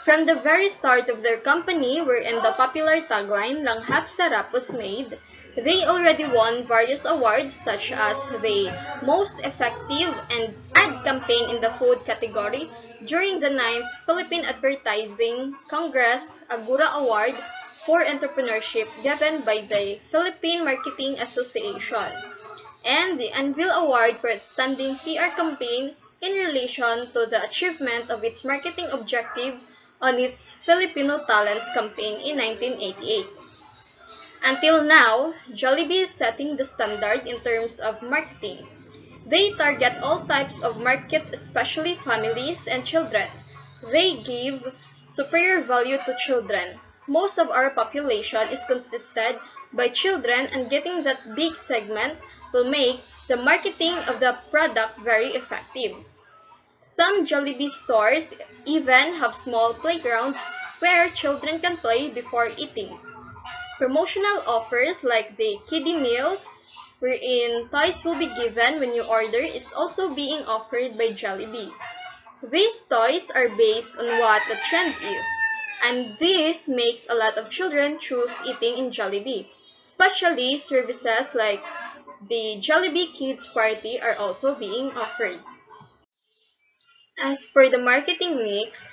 From the very start of their company, wherein the popular tagline "Langhap Sarap" was made, they already won various awards such as the Most Effective and Ad Campaign in the Food category during the 9th Philippine Advertising Congress Agura Award for Entrepreneurship given by the Philippine Marketing Association, and the Anvil Award for Outstanding PR Campaign in relation to the achievement of its marketing objective on its Filipino Talents campaign in 1988. Until now, Jollibee is setting the standard in terms of marketing. They target all types of market, especially families and children. They give superior value to children. Most of our population is consisted by children, and getting that big segment will make the marketing of the product very effective. Some Jollibee stores even have small playgrounds where children can play before eating. Promotional offers like the kiddie meals, wherein toys will be given when you order, is also being offered by Jollibee. These toys are based on what the trend is, and this makes a lot of children choose eating in Jollibee. Especially services like the Jollibee Kids Party are also being offered. As for the marketing mix,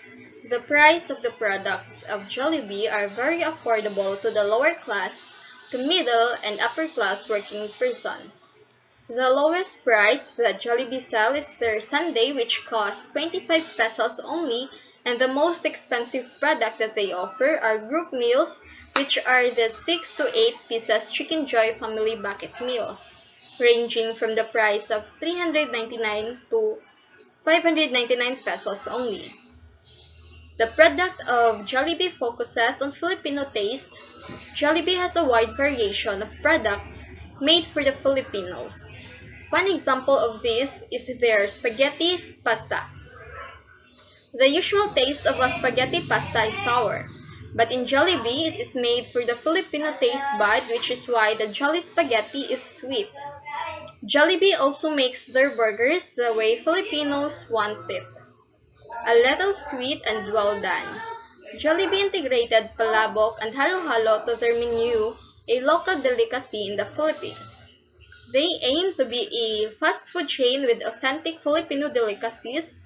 the price of the products of Jollibee are very affordable to the lower class, to middle and upper class working person. The lowest price that Jollibee sell is their sundae, which costs 25 pesos only, and the most expensive product that they offer are group meals, which are the 6 to 8 pieces Chicken Joy family bucket meals, ranging from the price of 399 to 599 pesos only. The product of Jollibee focuses on Filipino taste. Jollibee has a wide variation of products made for the Filipinos. One example of this is their spaghetti pasta. The usual taste of a spaghetti pasta is sour, but in Jollibee it is made for the Filipino taste bud, which is why the Jolly Spaghetti is sweet. Jollibee also makes their burgers the way Filipinos want it, a little sweet and well done. Jollibee integrated palabok and halo-halo to their menu, a local delicacy in the Philippines. They aim to be a fast food chain with authentic Filipino delicacies,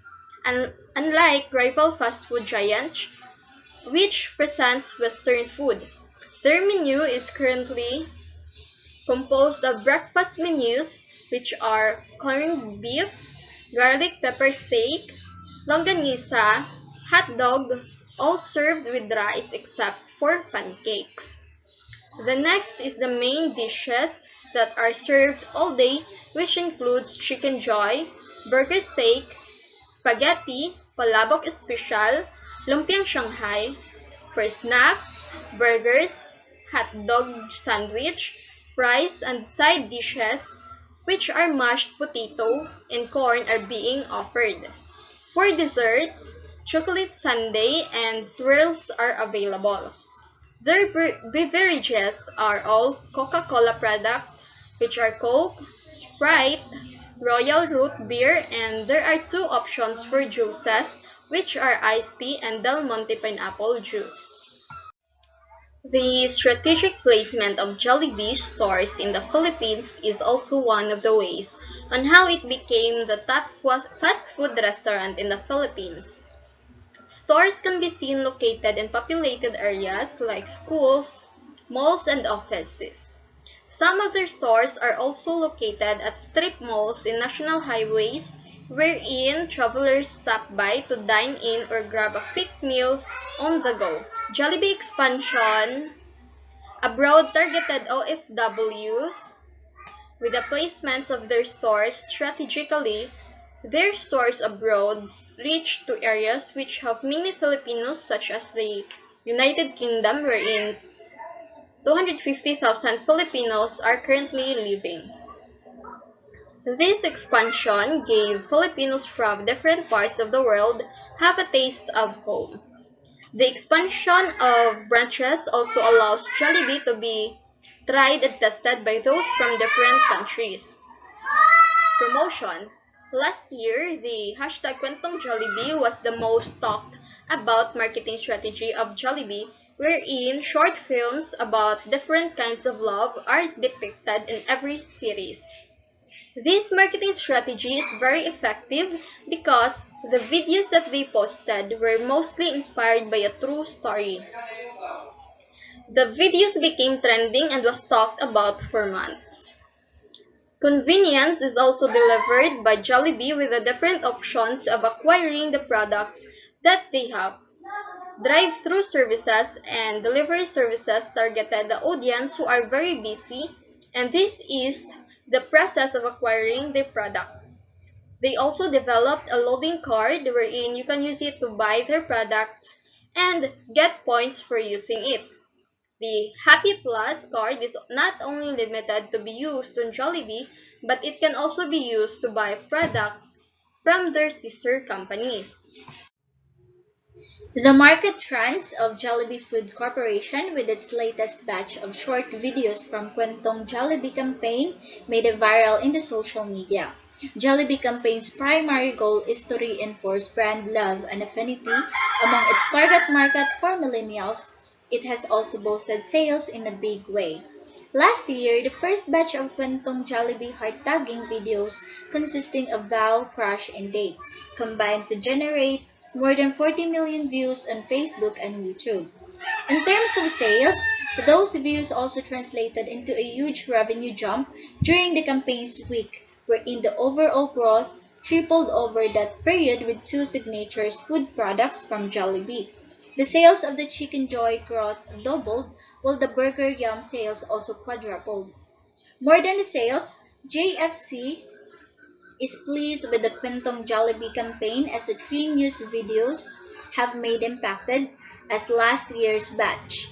and unlike rival fast food giants, which presents Western food. Their menu is currently composed of breakfast menus, which are corned beef, garlic pepper steak, longanisa, hot dog, all served with rice except for pancakes. The next is the main dishes that are served all day, which includes chicken joy, burger steak, spaghetti, palabok special, lumpiang Shanghai, for snacks, burgers, hot dog sandwich, fries, and side dishes, which are mashed potato and corn, are being offered. For desserts, chocolate sundae and swirls are available. Their beverages are all Coca-Cola products, which are Coke, Sprite, Royal Root Beer, and there are two options for juices, which are iced tea and Del Monte pineapple juice. The strategic placement of Jollibee stores in the Philippines is also one of the ways on how it became the top fast food restaurant in the Philippines. Stores can be seen located in populated areas like schools, malls, and offices. Some of their stores are also located at strip malls in national highways wherein travelers stop by to dine in or grab a quick meal on the go. Jollibee expansion abroad targeted OFWs with the placements of their stores strategically. Their stores abroad reach to areas which have many Filipinos, such as the United Kingdom, wherein 250,000 Filipinos are currently living. This expansion gave Filipinos from different parts of the world have a taste of home. The expansion of branches also allows Jollibee to be tried and tested by those from different countries. Promotion. Last year, the hashtag Kwentong Jollibee was the most talked about marketing strategy of Jollibee, wherein short films about different kinds of love are depicted in every series. This marketing strategy is very effective because the videos that they posted were mostly inspired by a true story. The videos became trending and was talked about for months. Convenience is also delivered by Jollibee with the different options of acquiring the products that they have. Drive-through services and delivery services targeted the audience who are very busy, and this is the process of acquiring the products. They also developed a loading card wherein you can use it to buy their products and get points for using it. The Happy Plus card is not only limited to be used on Jollibee, but it can also be used to buy products from their sister companies. The market trends of Jollibee Food Corporation with its latest batch of short videos from Kwentong Jollibee campaign made it viral in the social media. Jollibee campaign's primary goal is to reinforce brand love and affinity among its target market for millennials. It has also boosted sales in a big way. Last year, the first batch of Kwentong Jollibee heart-tugging videos consisting of vow, crush, and date combined to generate more than 40 million views on Facebook and YouTube. In terms of sales, those views also translated into a huge revenue jump during the campaign's week, wherein the overall growth tripled over that period with two signatures food products from Jollibee. The sales of the Chicken Joy growth doubled, while the Burger Yum sales also quadrupled. More than the sales, JFC is pleased with the Quintong Jollibee campaign as the three news videos have made impacted as last year's batch.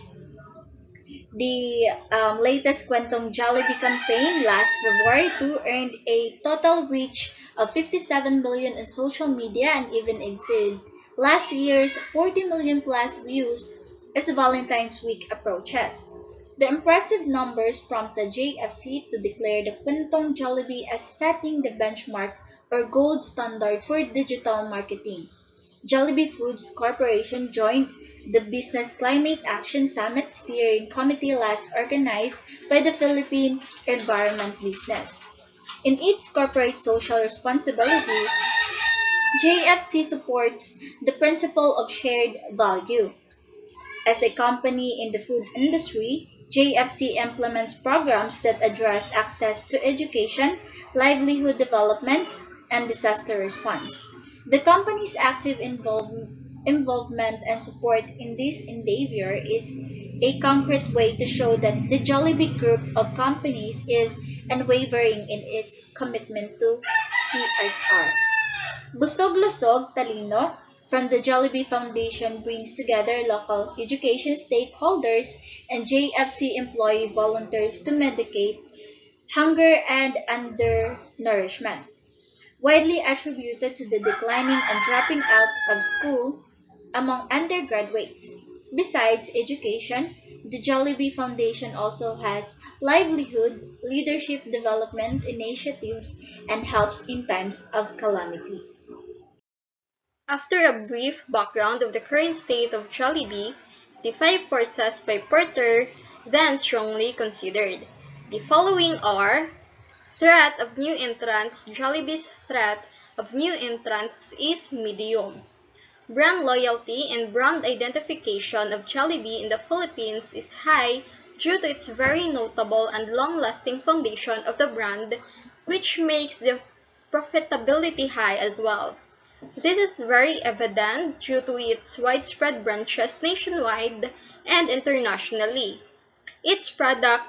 The latest Quentong Jollibee campaign last February 2 earned a total reach of 57 million on social media and even exceeded last year's 40 million plus views as Valentine's Week approaches. The impressive numbers prompted JFC to declare the Quintong Jollibee as setting the benchmark or gold standard for digital marketing. Jollibee Foods Corporation joined the Business Climate Action Summit Steering Committee last organized by the Philippine Environment Business. In its corporate social responsibility, JFC supports the principle of shared value. As a company in the food industry, JFC implements programs that address access to education, livelihood development, and disaster response. The company's active involvement and support in this endeavor is a concrete way to show that the Jollibee Group of companies is unwavering in its commitment to CSR. Busog-Lusog, Talino from the Jollibee Foundation brings together local education stakeholders and JFC employee volunteers to mitigate hunger and undernourishment, widely attributed to the declining and dropping out of school among undergraduates. Besides education, the Jollibee Foundation also has livelihood, leadership development initiatives, and helps in times of calamity. After a brief background of the current state of Jollibee, the five forces by Porter then strongly considered. The following are: threat of new entrants. Jollibee's threat of new entrants is medium. Brand loyalty and brand identification of Jollibee in the Philippines is high due to its very notable and long-lasting foundation of the brand, which makes the profitability high as well. This is very evident due to its widespread branches nationwide and internationally. Its product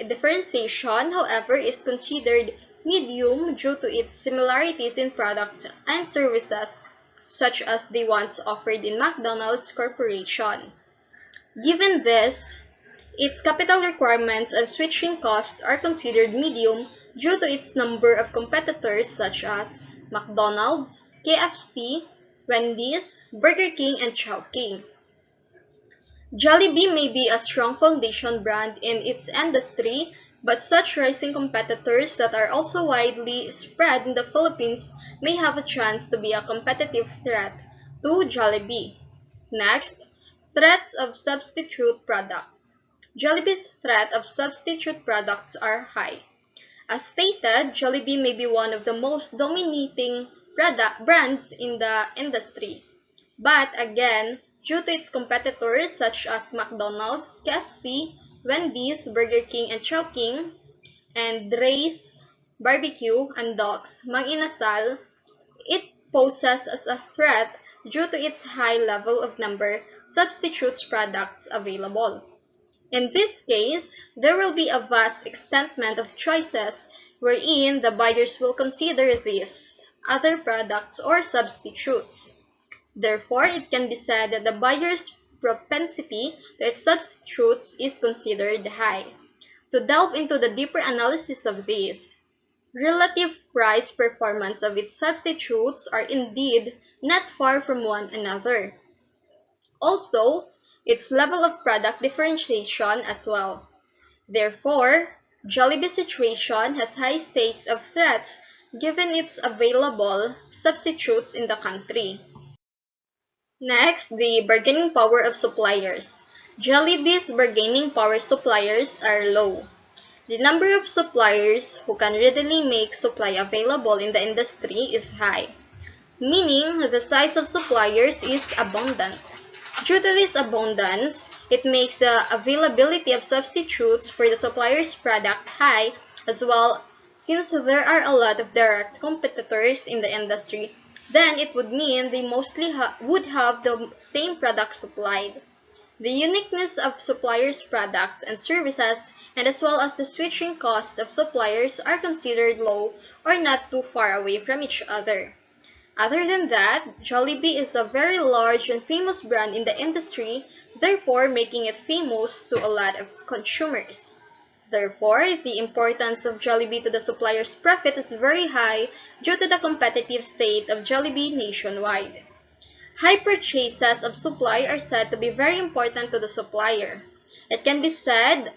differentiation, however, is considered medium due to its similarities in product and services, such as the ones offered in McDonald's Corporation. Given this, its capital requirements and switching costs are considered medium due to its number of competitors such as McDonald's, KFC, Wendy's, Burger King, and Chowking. Jollibee may be a strong foundation brand in its industry, but such rising competitors that are also widely spread in the Philippines may have a chance to be a competitive threat to Jollibee. Next, threats of substitute products. Jollibee's threat of substitute products are high. As stated, Jollibee may be one of the most dominating brands in the industry. But again, due to its competitors such as McDonald's, KFC, Wendy's, Burger King, and Chowking, and Ray's Barbecue and Doc's Mang Inasal, it poses as a threat due to its high level of number substitutes products available. In this case, there will be a vast extentment of choices wherein the buyers will consider these other products or substitutes. Therefore, it can be said that the buyer's propensity to its substitutes is considered high. To delve into the deeper analysis of these, relative price performance of its substitutes are indeed not far from one another. Also, its level of product differentiation as well. Therefore, Jollibee's situation has high stakes of threats given its available substitutes in the country. Next, the bargaining power of suppliers. Jollibee's bargaining power suppliers are low. The number of suppliers who can readily make supply available in the industry is high, meaning the size of suppliers is abundant. Due to this abundance, it makes the availability of substitutes for the supplier's product high as well, since there are a lot of direct competitors in the industry. Then it would mean they mostly would have the same product supplied. The uniqueness of suppliers' products and services, and as well as the switching cost of suppliers, are considered low or not too far away from each other. Other than that, Jollibee is a very large and famous brand in the industry, therefore making it famous to a lot of consumers. Therefore, the importance of Jollibee to the supplier's profit is very high due to the competitive state of Jollibee nationwide. High purchases of supply are said to be very important to the supplier. It can be said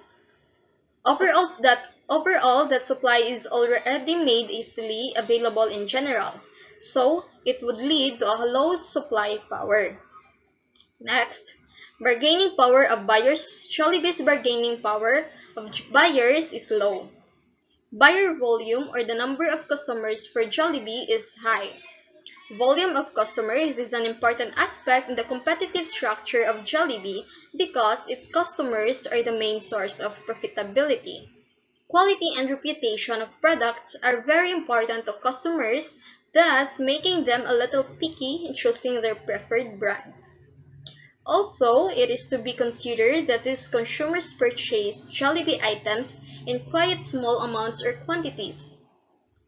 overall that supply is already made easily available in general, so it would lead to a low supply power. Next, bargaining power of buyers. Jollibee's bargaining power of buyers is low. Buyer volume or the number of customers for Jollibee is high. Volume of customers is an important aspect in the competitive structure of Jollibee because its customers are the main source of profitability. Quality and reputation of products are very important to customers, thus making them a little picky in choosing their preferred brands. Also, it is to be considered that these consumers purchase Jollibee items in quite small amounts or quantities.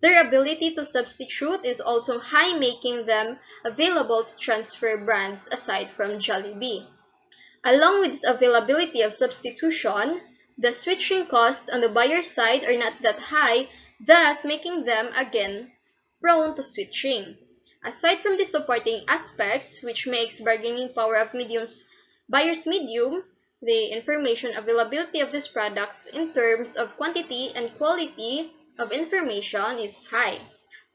Their ability to substitute is also high, making them available to transfer brands aside from Jollibee. Along with this availability of substitution, the switching costs on the buyer side are not that high, thus making them again prone to switching. Aside from the supporting aspects, which makes bargaining power of buyers medium, the information availability of these products in terms of quantity and quality of information is high.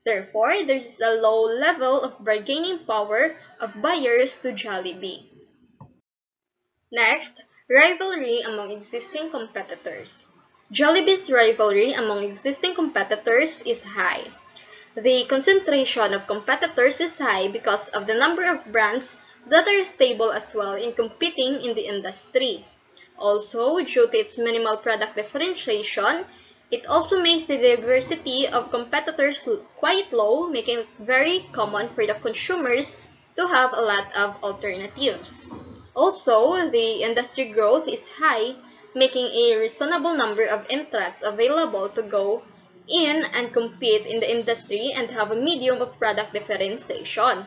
Therefore, there is a low level of bargaining power of buyers to Jollibee. Next, rivalry among existing competitors. Jollibee's rivalry among existing competitors is high. The concentration of competitors is high because of the number of brands that are stable as well in competing in the industry. Also, due to its minimal product differentiation, it also makes the diversity of competitors quite low, making it very common for the consumers to have a lot of alternatives. Also, the industry growth is high, making a reasonable number of entrants available to go in and compete in the industry and have a medium of product differentiation.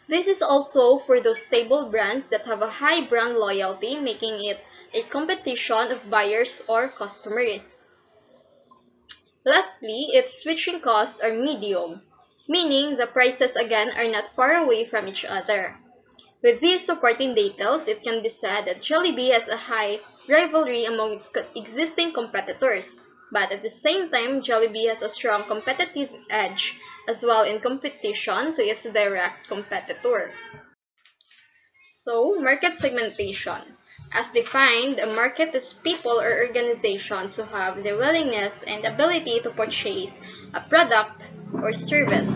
This is also for those stable brands that have a high brand loyalty, making it a competition of buyers or customers. Lastly, its switching costs are medium, meaning the prices again are not far away from each other. With these supporting details, it can be said that Jollibee has a high rivalry among its existing competitors, but at the same time, Jollibee has a strong competitive edge as well in competition to its direct competitor. So, market segmentation. As defined, a market is people or organizations who have the willingness and ability to purchase a product or service.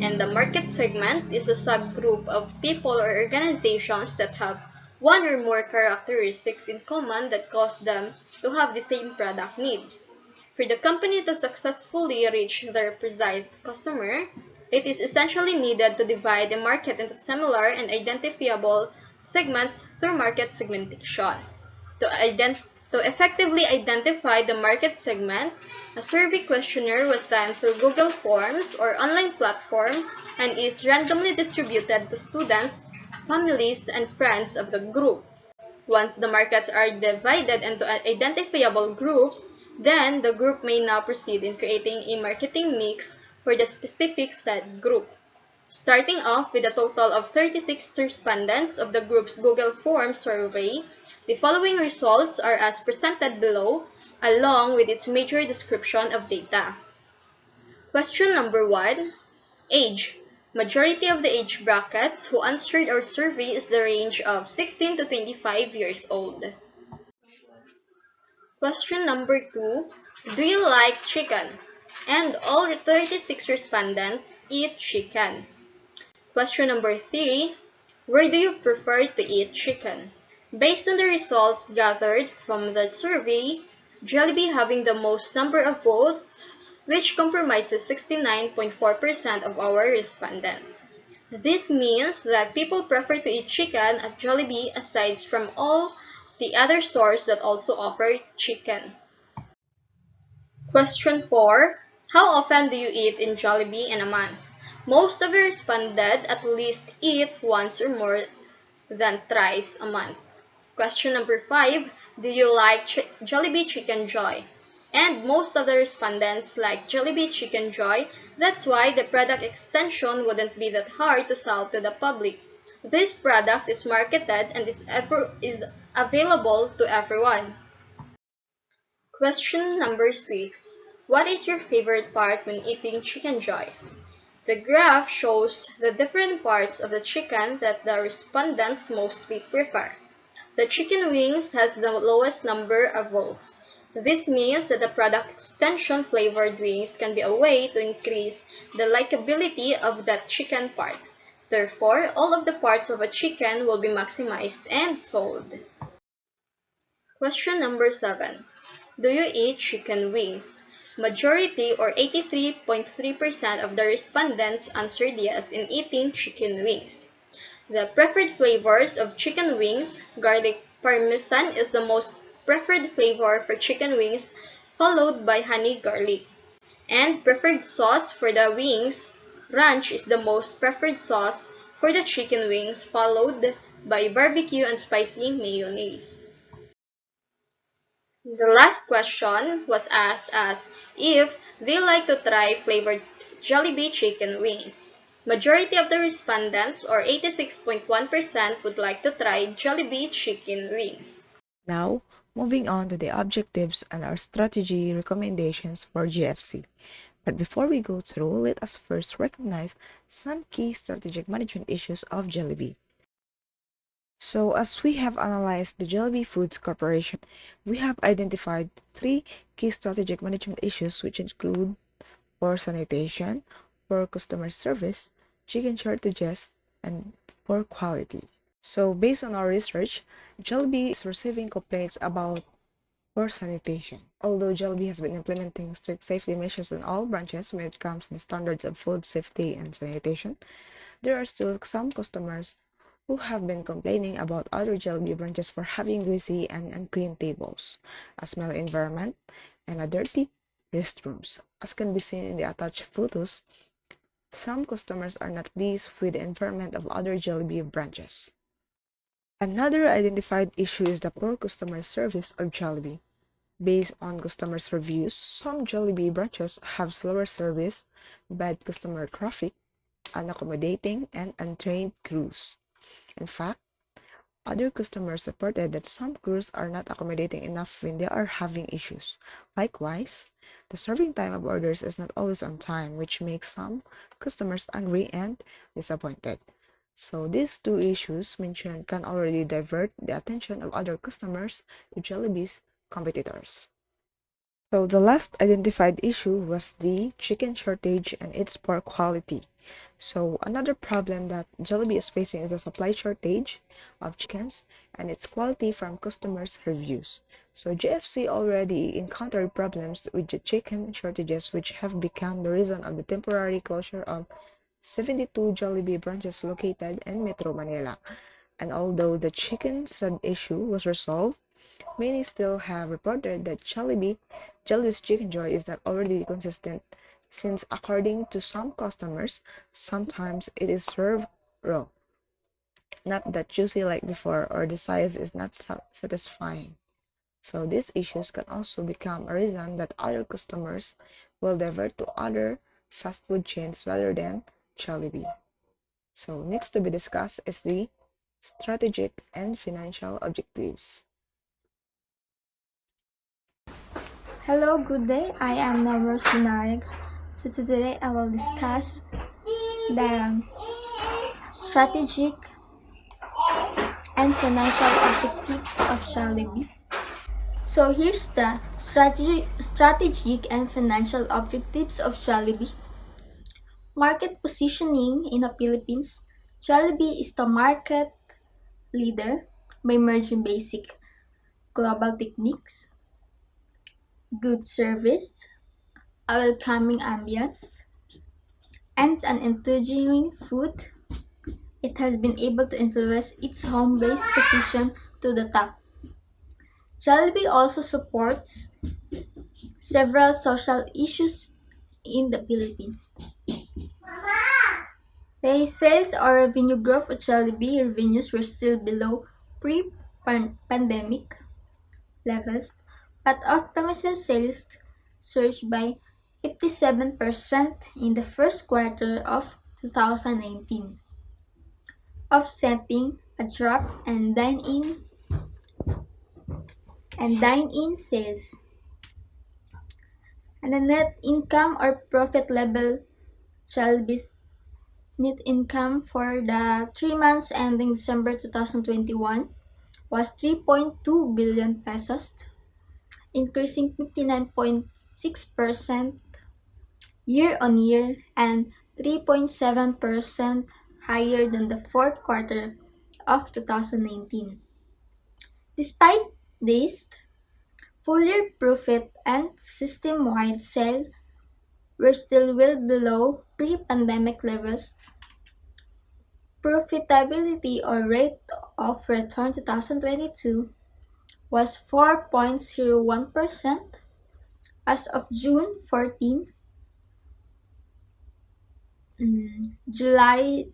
And the market segment is a subgroup of people or organizations that have one or more characteristics in common that cause them to have the same product needs. For the company to successfully reach their precise customer, it is essentially needed to divide the market into similar and identifiable segments through market segmentation. To effectively identify the market segment, a survey questionnaire was done through Google Forms or online platform and is randomly distributed to students, families, and friends of the group. Once the markets are divided into identifiable groups, then the group may now proceed in creating a marketing mix for the specific said group. Starting off with a total of 36 respondents of the group's Google Forms survey, the following results are as presented below, along with its major description of data. Question number 1. Age. Majority of the age brackets who answered our survey is the range of 16 to 25 years old. Question number 2. Do you like chicken? And all 36 respondents eat chicken. Question number 3. Where do you prefer to eat chicken? Based on the results gathered from the survey, Jollibee having the most number of votes, which comprises 69.4% of our respondents. This means that people prefer to eat chicken at Jollibee aside from all the other stores that also offer chicken. Question 4. How often do you eat in Jollibee in a month? Most of you responded at least eat once or more than thrice a month. Question number 5. Do you like Jollibee Chicken Joy? And most of the respondents like Jollibee Chicken Joy, that's why the product extension wouldn't be that hard to sell to the public. This product is marketed and is available to everyone. Question number 6. What is your favorite part when eating Chicken Joy? The graph shows the different parts of the chicken that the respondents mostly prefer. The chicken wings has the lowest number of votes. This means that the product extension flavored wings can be a way to increase the likability of that chicken part. Therefore, all of the parts of a chicken will be maximized and sold. Question number 7. Do you eat chicken wings? Majority or 83.3% of the respondents answered yes in eating chicken wings. The preferred flavors of chicken wings, garlic parmesan is the most preferred flavor for chicken wings, followed by honey garlic. And preferred sauce for the wings, ranch is the most preferred sauce for the chicken wings, followed by barbecue and spicy mayonnaise. The last question was asked as if they like to try flavored Jollibee chicken wings. Majority of the respondents, or 86.1%, would like to try Jollibee chicken wings. Now, moving on to the objectives and our strategy recommendations for GFC. But before we go through, let us first recognize some key strategic management issues of Jollibee. So, as we have analyzed the Jollibee Foods Corporation, we have identified three key strategic management issues, which include poor sanitation, poor customer service, chicken shortages, and poor quality. So, based on our research, Jollibee is receiving complaints about poor sanitation. Although Jollibee has been implementing strict safety measures in all branches when it comes to the standards of food safety and sanitation, there are still some customers who have been complaining about other Jollibee branches for having greasy and unclean tables, a smelly environment, and a dirty restrooms. As can be seen in the attached photos, some customers are not pleased with the environment of other Jollibee branches. Another identified issue is the poor customer service of Jollibee. Based on customers' reviews, some Jollibee branches have slower service, bad customer traffic, unaccommodating, and untrained crews. In fact, other customers reported that some crews are not accommodating enough when they are having issues. Likewise, the serving time of orders is not always on time, which makes some customers angry and disappointed. So these two issues mentioned can already divert the attention of other customers to Jollibee's competitors. So the last identified issue was the chicken shortage and its poor quality. So another problem that Jollibee is facing is the supply shortage of chickens and its quality from customers' reviews. So GFC already encountered problems with the chicken shortages, which have become the reason of the temporary closure of 72 Jollibee branches located in Metro Manila. And although the chicken stud issue was resolved, many still have reported that Jollibee's Chicken Joy is not already consistent, since according to some customers, sometimes it is served raw, not that juicy like before, or the size is not satisfying. So these issues can also become a reason that other customers will divert to other fast food chains rather than Jollibee. So next to be discussed is the strategic and financial objectives. Hello, good day. I am Navros Vinayak. So today I will discuss the strategic and financial objectives of Jollibee. So here's the strategic and financial objectives of Jollibee. Market positioning in the Philippines. Jollibee is the market leader by merging basic global techniques, good service, a welcoming ambience, and an intriguing food. It has been able to influence its home-based position to the top. Jollibee also supports several social issues in the Philippines. The sales or revenue growth of Jollibee revenues were still below pre-pandemic levels, but off-premises sales surged by 57% in the first quarter of 2019, offsetting a drop in dine-in sales. And the net income or profit level, Jollibee's net income for the 3 months ending December 2021 was 3.2 billion pesos, increasing 59.6% year on year and 3.7% higher than the fourth quarter of 2019. Despite this, full-year profit and system-wide sales were still well below pre-pandemic levels. Profitability or rate of return 2022 was 4.01% as of July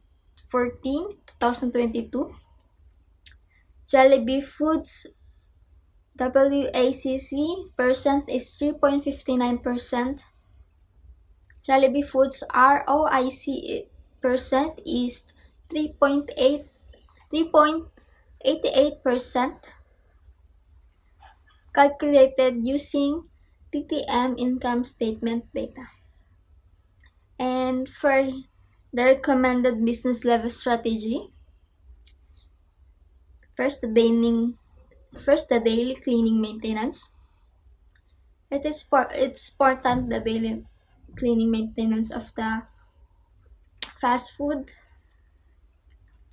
14, 2022. Jollibee Foods WACC percent is 3.59%. Jollibee Foods ROIC percent is 3.88%, calculated using TTM income statement data. And for the recommended business level strategy, first the daily cleaning maintenance. It's important the daily cleaning maintenance of the fast food.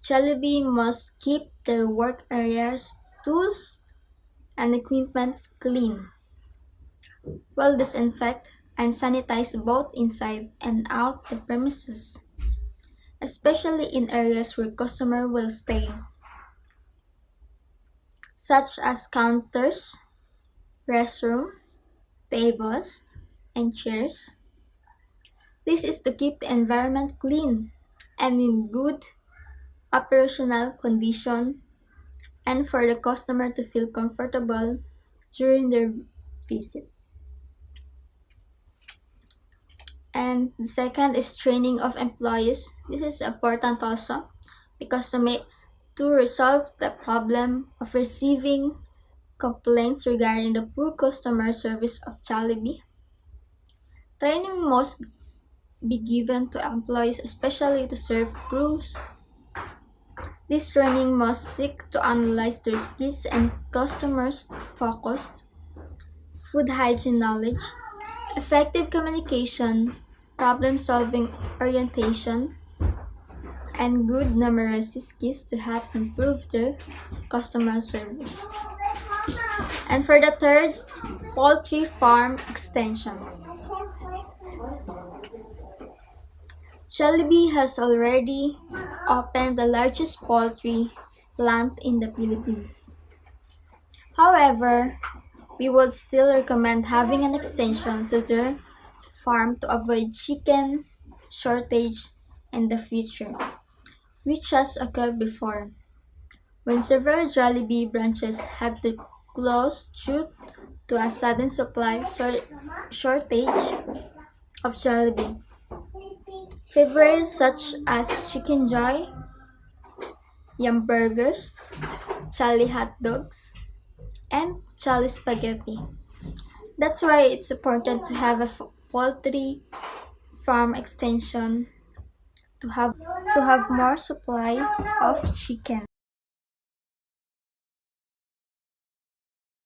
Jollibee must keep their work areas, tools, and equipment clean, well disinfect and sanitize both inside and out the premises, especially in areas where customers will stay, such as counters, restroom, tables, and chairs. This is to keep the environment clean and in good operational condition and for the customer to feel comfortable during their visit. And the second is training of employees. This is important also because to resolve the problem of receiving complaints regarding the poor customer service of Jollibee. Training must be given to employees, especially to serve crews. This training must seek to analyze their skills and customers focused, food hygiene knowledge, effective communication, problem-solving orientation, and good numeracy skills to help improve their customer service. And for the third, poultry farm extension. Jollibee has already opened the largest poultry plant in the Philippines. However, we would still recommend having an extension to their farm to avoid chicken shortage in the future, which has occurred before, when several Jollibee branches had to close due to a sudden supply shortage of Jollibee. Favorites such as Chicken Joy, Yum Burgers, Charlie Hot Dogs, and Charlie Spaghetti. That's why it's important to have a poultry farm extension to have more supply of chicken.